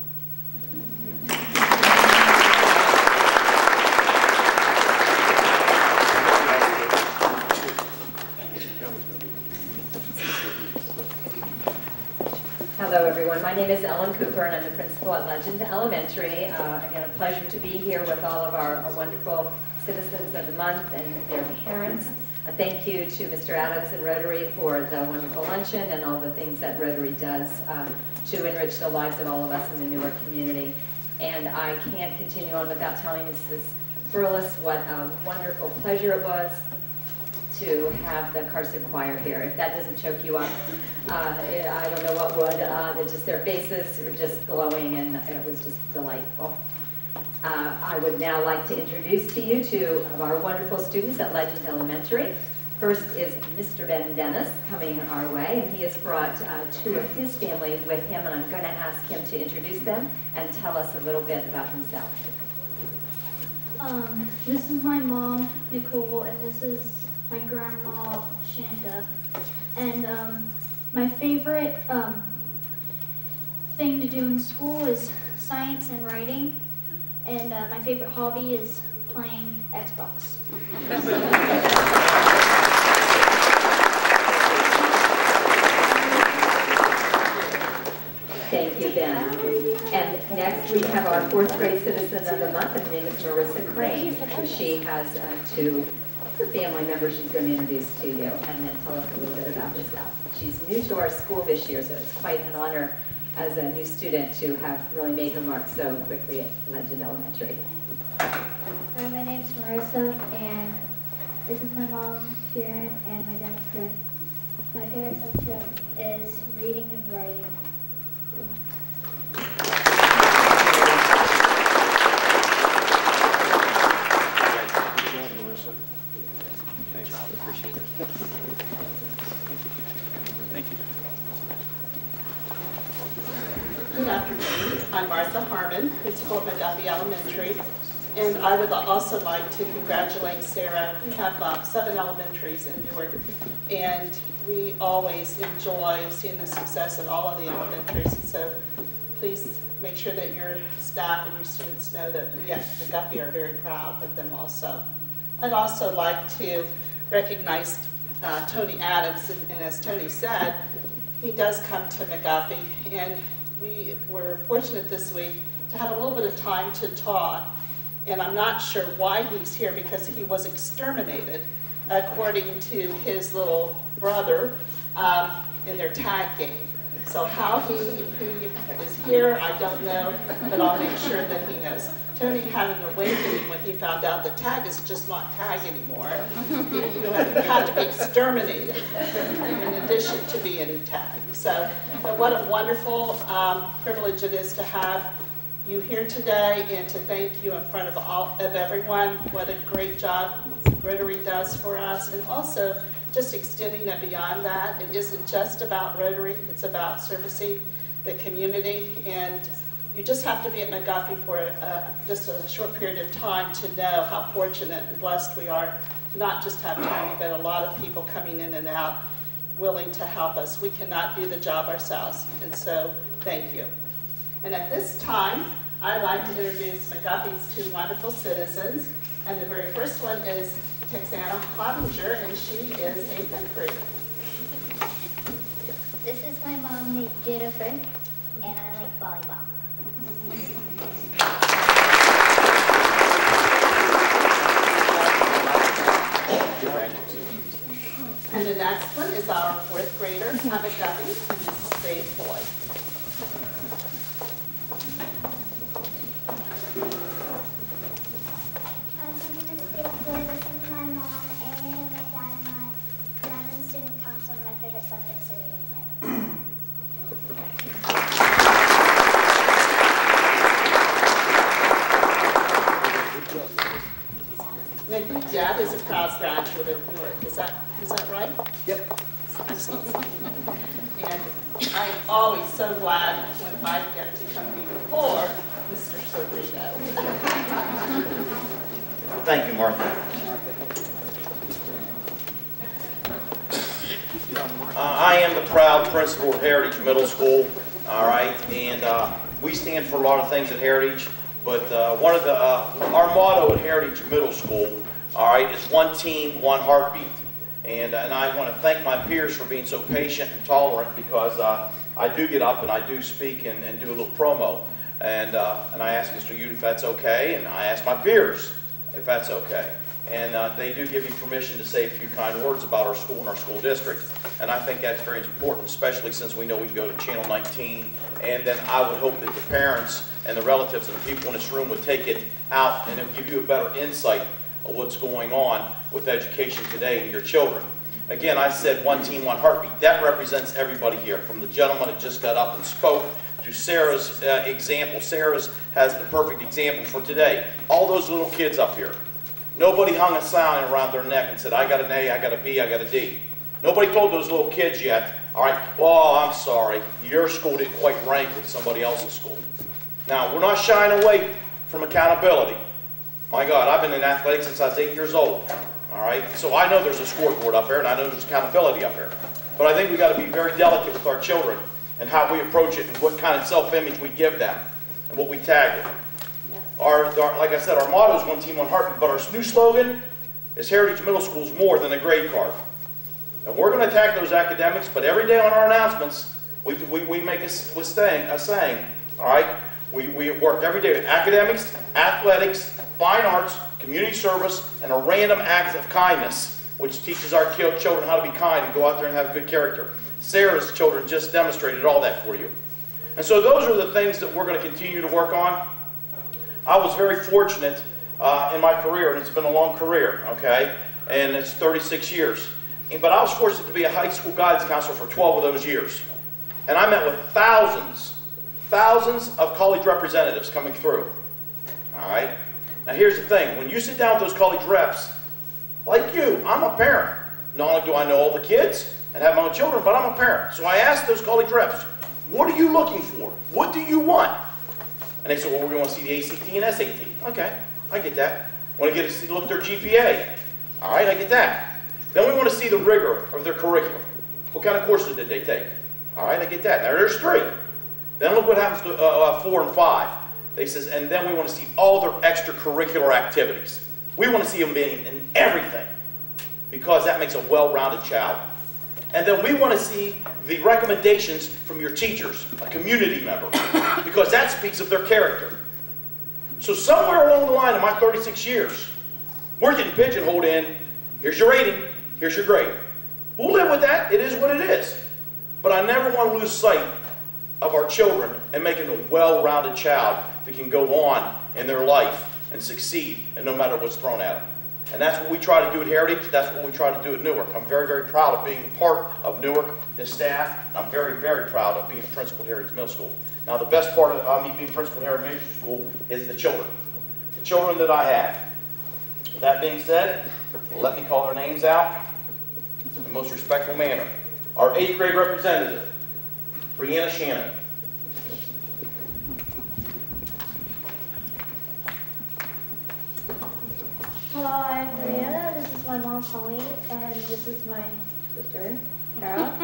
Hello everyone, my name is Ellen Cooper and I'm the principal at Legend Elementary. Again, a pleasure to be here with all of our wonderful citizens of the month and their parents. Thank you to Mr. Adams and Rotary for the wonderful luncheon and all the things that Rotary does to enrich the lives of all of us in the Newark community. And I can't continue on without telling Mrs. Burles what a wonderful pleasure it was to have the Carson Choir here. If that doesn't choke you up, I don't know what would. Just their faces were just glowing and it was just delightful. I would now like to introduce to you two of our wonderful students at Legend Elementary. First is Mr. Ben Dennis coming our way, and he has brought two of his family with him, and I'm going to ask him to introduce them and tell us a little bit about himself. This is my mom, Nicole, and this is my grandma, Shanta. And my favorite thing to do in school is science and writing. And my favorite hobby is playing Xbox. Thank you, Ben. And next we have our 4th grade citizen of the month, and her name is Marissa Crane. And she has two family members she's going to introduce to you and then tell us a little bit about herself. She's new to our school this year, so it's quite an honor as a new student to have really made her mark so quickly at Legend Elementary. Hi, my name's Marissa, and this is my mom, Karen, and my dad, Chris. My favorite subject is reading and writing. Good afternoon. I'm Martha Harmon, principal at McGuffey Elementary, and I would also like to congratulate Sarah. We have 7 elementaries in Newark, and we always enjoy seeing the success of all of the elementaries. So please make sure that your staff and your students know that we at McGuffey are very proud of them also. I'd also like to recognize Tony Adams, and as Tony said, he does come to McGuffey, and we were fortunate this week to have a little bit of time to talk, and I'm not sure why he's here because he was exterminated, according to his little brother, in their tag game. So how he is here, I don't know, but I'll make sure that he knows. Tony had an awakening when he found out that tag is just not tag anymore. You have to be exterminated in addition to being tag. So what a wonderful privilege it is to have you here today and to thank you in front of everyone. What a great job Rotary does for us, and also just extending that beyond that. It isn't just about Rotary, it's about servicing the community, and you just have to be at McGuffey for just a short period of time to know how fortunate and blessed we are to not just have Tony, but a lot of people coming in and out willing to help us. We cannot do the job ourselves, and so thank you. And at this time, I'd like to introduce McGuffey's 2 wonderful citizens, and the very first one is Texana Hottinger, and she is a 5th grader. This is my mom, Jennifer, and I like volleyball. And the next one is our 4th grader at McGuffey, and this is Faith Boyd. My name is Faith Boyd. This is my mom, and my dad, and I'm in student council. My favorite subjects are reading and writing. And I think Dad is a proud graduate of Newark. Is that right? Yep. Excellent. And I'm always so glad when I get to come before Mr. Cerrito. Thank you, Martha. I am the proud principal of Heritage Middle School, all right, and we stand for a lot of things at Heritage, but one of the, our motto at Heritage Middle School, all right, is 1 team, 1 heartbeat. And I want to thank my peers for being so patient and tolerant, because I do get up and I do speak and do a little promo. And I asked Mr. Ute if that's okay, and I asked my peers if that's okay. And they do give you permission to say a few kind words about our school and our school district. And I think that's very important, especially since we know we can go to Channel 19. And then I would hope that the parents and the relatives and the people in this room would take it out, and it would give you a better insight of what's going on with education today and your children. Again, I said 1 team, 1 heartbeat. That represents everybody here, from the gentleman that just got up and spoke to Sarah's example. Sarah's has the perfect example for today. All those little kids up here. Nobody hung a sign around their neck and said, I got an A, I got a B, I got a D. Nobody told those little kids yet, all right, well, I'm sorry, your school didn't quite rank with somebody else's school. Now, we're not shying away from accountability. My God, I've been in athletics since I was 8 years old, all right? So I know there's a scoreboard up there, and I know there's accountability up there. But I think we've got to be very delicate with our children and how we approach it and what kind of self-image we give them and what we tag them. Like I said, our motto is 1 team, 1 heartbeat, but our new slogan is Heritage Middle School is more than a grade card. And we're going to attack those academics, but every day on our announcements, we make a saying, all right? We work every day with academics, athletics, fine arts, community service, and a random act of kindness, which teaches our children how to be kind and go out there and have good character. Sarah's children just demonstrated all that for you. And so those are the things that we're going to continue to work on. I was very fortunate in my career, and it's been a long career, okay? And it's 36 years. But I was fortunate to be a high school guidance counselor for 12 of those years. And I met with thousands thousands of college representatives coming through. All right? Now here's the thing. When you sit down with those college reps, like you, I'm a parent. Not only do I know all the kids and have my own children, but I'm a parent. So I asked those college reps, what are you looking for? What do you want? And they said, well, we want to see the ACT and SAT. Okay, I get that. Want to get to look at their GPA. All right, I get that. Then we want to see the rigor of their curriculum. What kind of courses did they take? All right, I get that. Now there's 3. Then look what happens to 4 and 5. They says, and then we want to see all their extracurricular activities. We want to see them being in everything, because that makes a well-rounded child. And then we want to see the recommendations from your teachers, a community member, because that speaks of their character. So somewhere along the line in my 36 years, we're getting pigeonholed in, here's your rating, here's your grade. We'll live with that. It is what it is. But I never want to lose sight of our children and making a well-rounded child that can go on in their life and succeed, and no matter what's thrown at them. And that's what we try to do at Heritage. That's what we try to do at Newark. I'm very, very proud of being part of Newark, this staff. And I'm very, very proud of being a principal at Heritage Middle School. Now, the best part of me being principal at Heritage Middle School is the children. The children that I have. With that being said, let me call their names out in the most respectful manner. Our 8th grade representative, Brianna Shannon. Hello, I'm Brianna. This is my mom, Colleen, and this is my sister, Kara.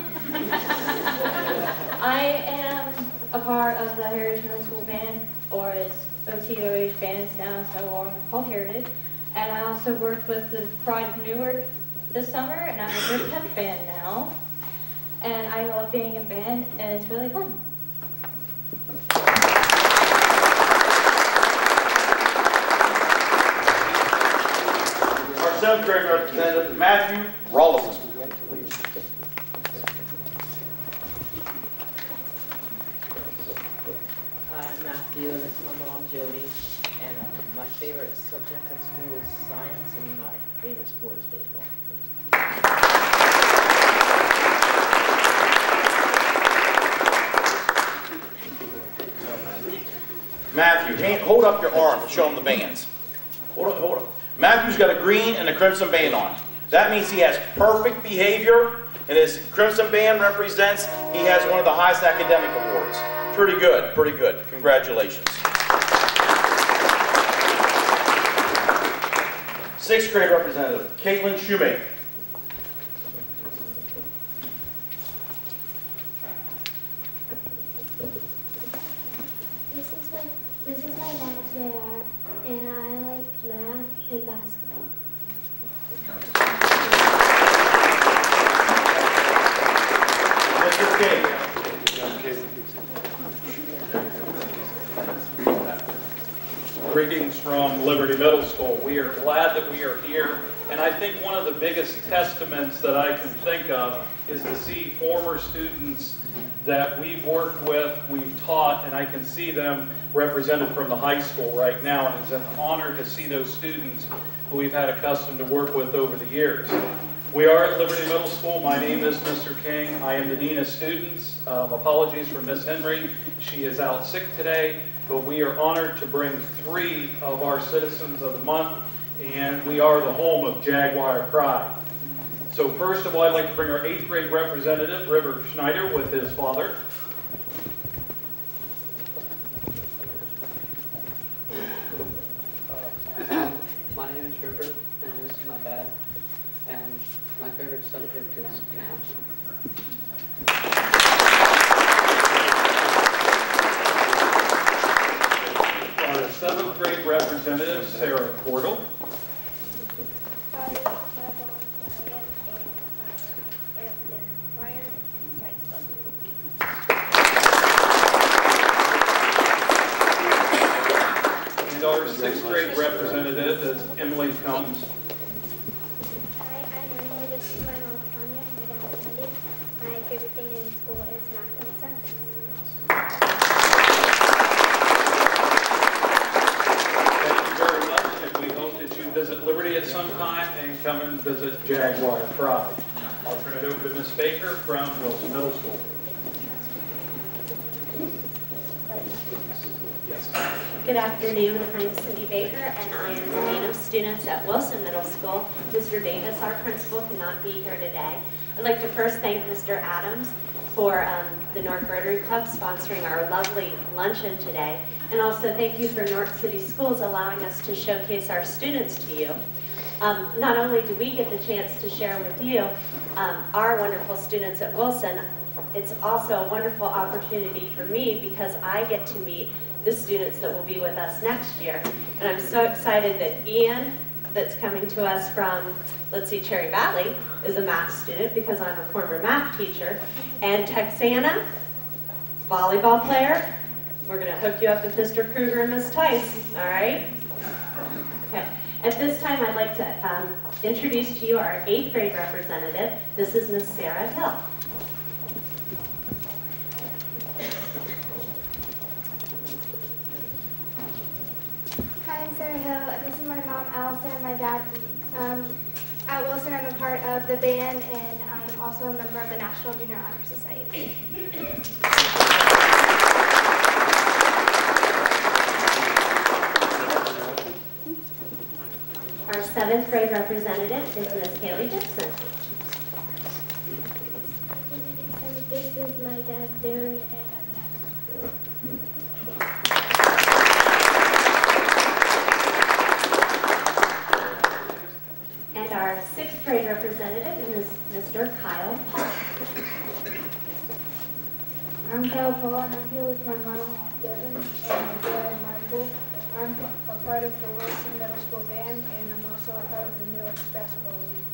I am a part of the Heritage Middle School Band, or as OTOH bands now, so long called Heritage. And I also worked with the Pride of Newark this summer, and I'm in their pep band now. And I love being in band, and it's really fun. Our 7th grade representative, Matthew Rollison. Hi, I'm Matthew, and this is my mom, Jody. And my favorite subject in school is science, and my favorite sport is baseball. Matthew, hold up your arm and show them the bands. Hold up. Matthew's got a green and a crimson band on. That means he has perfect behavior, and his crimson band represents he has one of the highest academic awards. Pretty good, pretty good. Congratulations. 6th grade representative, Caitlin Shoemaker. This is my dad, JR, and I like math and basketball. Mr. King. Greetings from Liberty Middle School. We are glad that we are here, and I think one of the biggest testaments that I can think of is to see former students that we've worked with, we've taught, and I can see them represented from the high school right now, and it's an honor to see those students who we've had accustomed to work with over the years. We are at Liberty Middle School. My name is Mr. King. I am the Dean of Students. Apologies for Miss Henry. She is out sick today, but we are honored to bring 3 of our Citizens of the Month, and we are the home of Jaguar Pride. So first of all, I'd like to bring our 8th grade representative, River Schneider, with his father. My name is River, and this is my dad, and my favorite subject is math. Our 7th grade representative, Sarah Cordell. And our 6th grade representative is Emily Combs. Hi, I'm Emily. This is my mom, Tanya, and my dad, Andy. My favorite thing in school is math and science. Thank you very much, and we hope that you visit Liberty at some time and come and visit Jaguar Pride. I'll turn it over to Ms. Baker from Wilson Middle School. My Good afternoon. I'm Cindy Baker, and I am the Dean of Students at Wilson Middle School. Mr. Davis, our principal, cannot be here today. I'd like to first thank Mr. Adams for the Newark Rotary Club sponsoring our lovely luncheon today. And also thank you for Newark City Schools allowing us to showcase our students to you. Not only do we get the chance to share with you our wonderful students at Wilson, it's also a wonderful opportunity for me because I get to meet the students that will be with us next year. And I'm so excited that Ian, that's coming to us from, let's see, Cherry Valley, is a math student because I'm a former math teacher. And Texana, volleyball player. We're going to hook you up with Mr. Kruger and Miss Tice, all right? Okay. At this time, I'd like to introduce to you our 8th grade representative. This is Miss Sarah Hill. Hi, I'm Sarah Hill. This is my mom, Allison, and my dad. At Wilson, I'm a part of the band, and I'm also a member of the National Junior Honor Society. Our 7th grade representative is Miss Haley Gibson. This is my dad, Darren, and I'm an actor. And our 6th grade representative is Mr. Kyle Paul. I'm Kyle Paul, and I'm here with my mom, Devin, and my dad, Michael. I'm a part of the Wilson Middle School band, and I'm also a part of the Newark basketball league.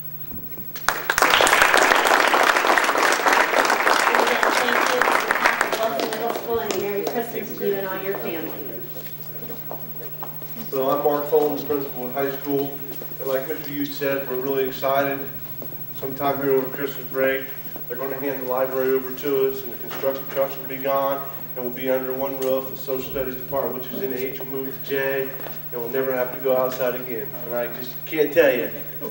Thank you on behalf of Wilson Middle School, and Merry Christmas to you and all your family. So I'm Mark Follins, principal at high school. And like Mr. Hughes said, we're really excited. Sometime here over Christmas break, they're going to hand the library over to us, and the construction trucks will be gone, and we'll be under one roof. The social studies department, which is in H, will move to J, and we'll never have to go outside again. And I just can't tell you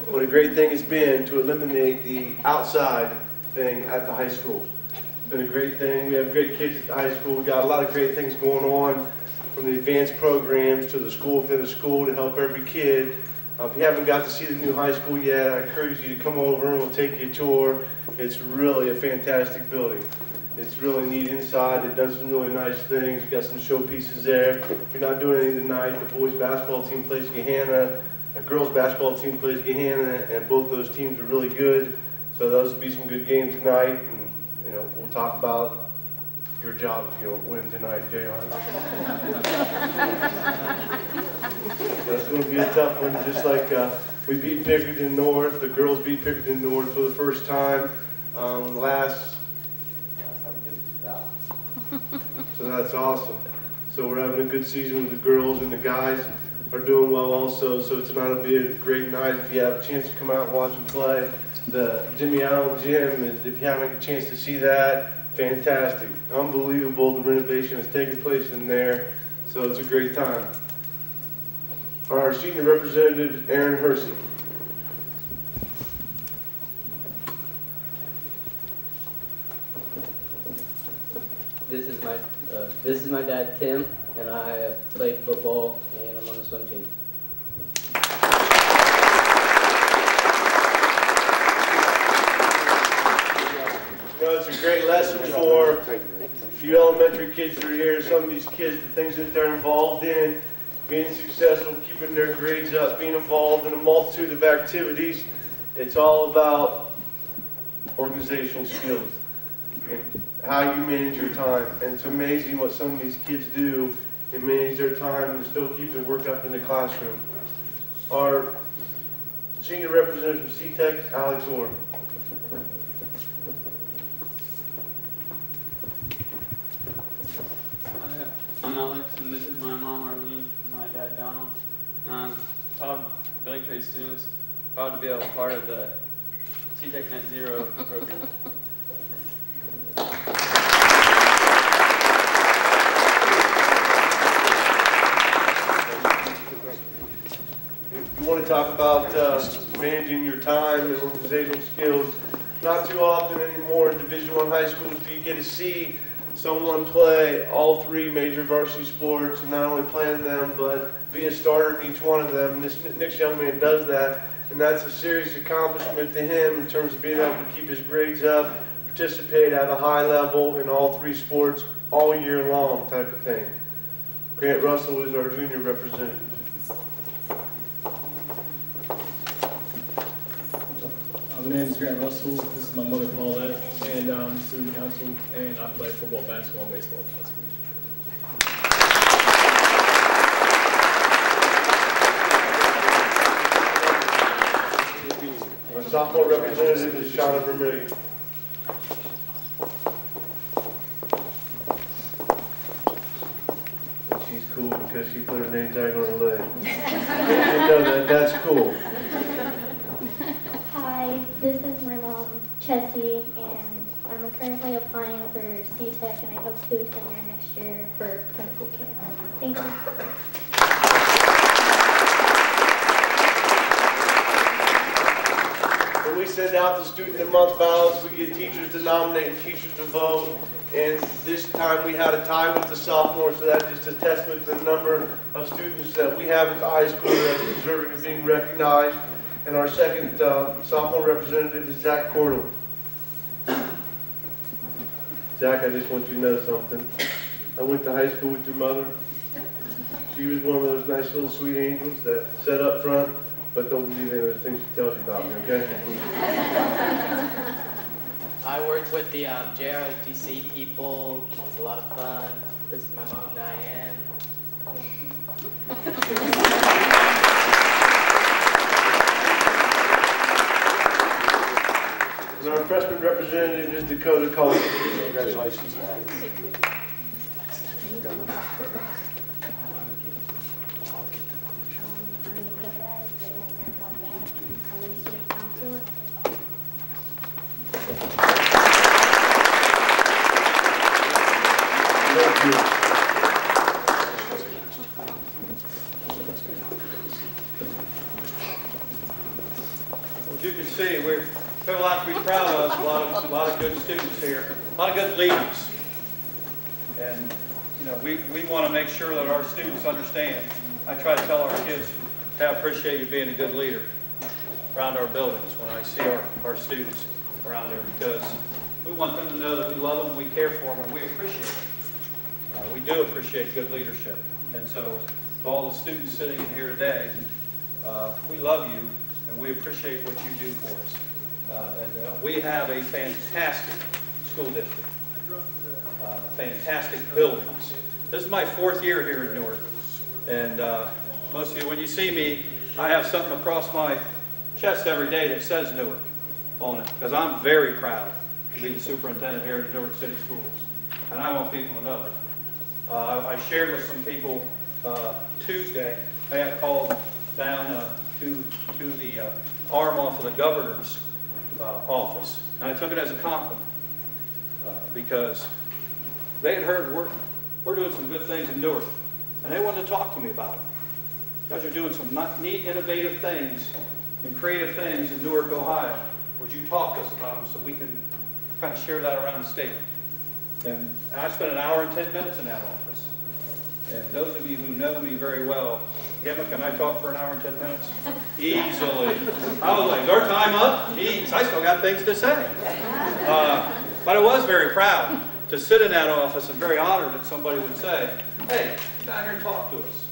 what a great thing it's been to eliminate the outside thing at the high school. It's been a great thing. We have great kids at the high school. We've got a lot of great things going on, from the advanced programs to the school within the school to help every kid. If you haven't got to see the new high school yet, I encourage you to come over and we'll take you a tour. It's really a fantastic building. It's really neat inside. It does some really nice things. We've got some showpieces there. If you're not doing anything tonight, the boys basketball team plays Gahanna, the girls basketball team plays Gahanna, and both those teams are really good. So those will be some good games tonight, and we'll talk about your job if you don't win tonight, Jayon. That's going to be a tough one, just like we beat Pickerton North. The girls beat Pickerton North for the first time so that's awesome. So we're having a good season with the girls, and the guys are doing well also. So tonight will be a great night if you have a chance to come out and watch them play. The Jimmy Allen Gym, if you haven't had a chance to see that, fantastic. Unbelievable, the renovation has taken place in there. So it's a great time. Our senior representative is Aaron Hersey. This is my dad, Tim, and I played football, and I'm on the swim team. It's a great lesson for you elementary kids that are here. Some of these kids, the things that they're involved in, being successful, keeping their grades up, being involved in a multitude of activities. It's all about organizational skills and how you manage your time. And it's amazing what some of these kids do and manage their time and still keep their work up in the classroom. Our senior representative from C-Tech, Alex Orr. I'm Alex, and this is my mom, Arlene, and my dad, Donald. Proud building trade students, proud to be a part of the C-Tech Net Zero program. You want to talk about managing your time and organizational skills. Not too often anymore in Division I high schools do you get to see someone play all 3 major varsity sports, and not only playing them, but be a starter in each one of them. And this next young man does that, and that's a serious accomplishment to him in terms of being able to keep his grades up, participate at a high level in all 3 sports all year long type of thing. Grant Russell is our junior representative. My name is Grant Russell. This is my mother, Paulette, and I'm student council, and I play football, basketball, and baseball at high school. Our sophomore representative is Shauna Vermillion. And she's cool because she put her name tag on her leg. You know that's cool. Hi, this is my mom, Chessie, and I'm currently applying for C-Tech, and I hope to attend there next year for clinical care. Thank you. When we send out the Student of the Month ballots, we get teachers to nominate and teachers to vote. And this time we had a tie with the sophomores, so that's just a testament to the number of students that we have at the high school that are deserving of being recognized. And our second sophomore representative is Zach Cordell. Zach, I just want you to know something. I went to high school with your mother. She was one of those nice little sweet angels that sat up front, but don't believe any of the things she tells you about me, okay? I worked with the JROTC people. It's a lot of fun. This is my mom, Diane. And our freshman representative is Dakota Cole. Congratulations. Thank you. As you can see, we have a lot to be proud of, a lot of good students here, a lot of good leaders. And, you know, we want to make sure that our students understand. I try to tell our kids, I appreciate you being a good leader around our buildings when I see our students around there, because we want them to know that we love them, we care for them, and we appreciate them. We do appreciate good leadership. And so, to all the students sitting in here today, we love you, and we appreciate what you do for us. And we have a fantastic school district, fantastic buildings. This is my 4th year here in Newark, and most of you, when you see me, I have something across my chest every day that says Newark on it, because I'm very proud to be the superintendent here at Newark City Schools, and I want people to know it. I shared with some people Tuesday. I got called down to the arm off of the governor's office, and I took it as a compliment because they had heard we're doing some good things in Newark, and they wanted to talk to me about it. You guys are doing some neat, innovative things and creative things in Newark, Ohio. Would you talk to us about them so we can kind of share that around the state? And I spent an hour and 10 minutes in that office. And those of you who know me very well, Gemma, can I talk for an hour and 10 minutes? Easily. I was like, is our time up? Jeez, I still got things to say. But I was very proud to sit in that office and very honored that somebody would say, hey, come down here and talk to us.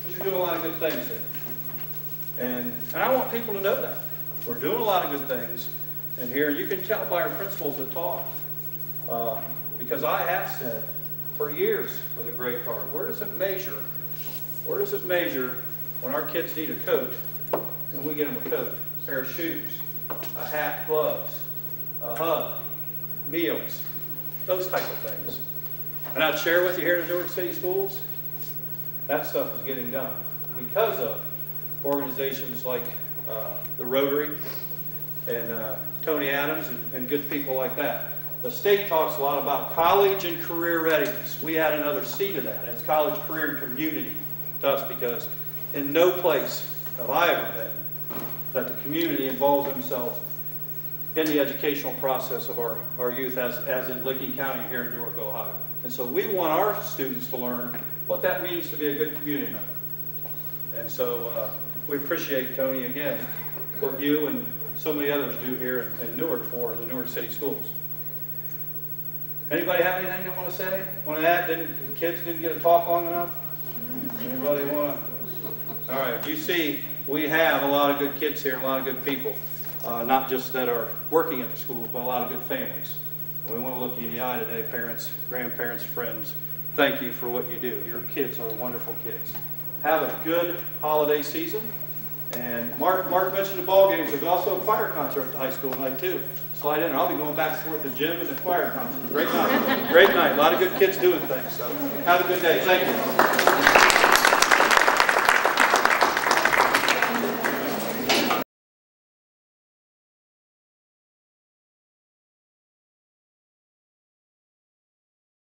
You're doing a lot of good things here. And I want people to know that. We're doing a lot of good things in here. You can tell by our principals that talk. Because I have said for years with a grade card, where does it measure? Where does it measure when our kids need a coat and we get them a coat, a pair of shoes, a hat, gloves, a hug, meals, those type of things. And I'd share with you here in the Newark City Schools, that stuff is getting done because of organizations like the Rotary and Tony Adams and good people like that. The state talks a lot about college and career readiness. We add another C to that. It's college, career, and community to us, because in no place have I ever been that the community involves themselves in the educational process of our youth as in Licking County here in Newark, Ohio. And so we want our students to learn what that means to be a good community member. And so we appreciate, Tony, again, what you and so many others do here in Newark for the Newark City Schools. Anybody have anything they want to say? Want to add? The kids didn't get a talk long enough? Anybody want to? All right, you see, we have a lot of good kids here, a lot of good people, not just that are working at the schools, but a lot of good families. And we want to look you in the eye today, parents, grandparents, friends. Thank you for what you do. Your kids are wonderful kids. Have a good holiday season. And Mark mentioned the ball games. There's also a choir concert at the high school tonight too. Slide in. I'll be going back and forth to the gym and the choir concert. Great night. Great night. A lot of good kids doing things. So have a good day. Thank you.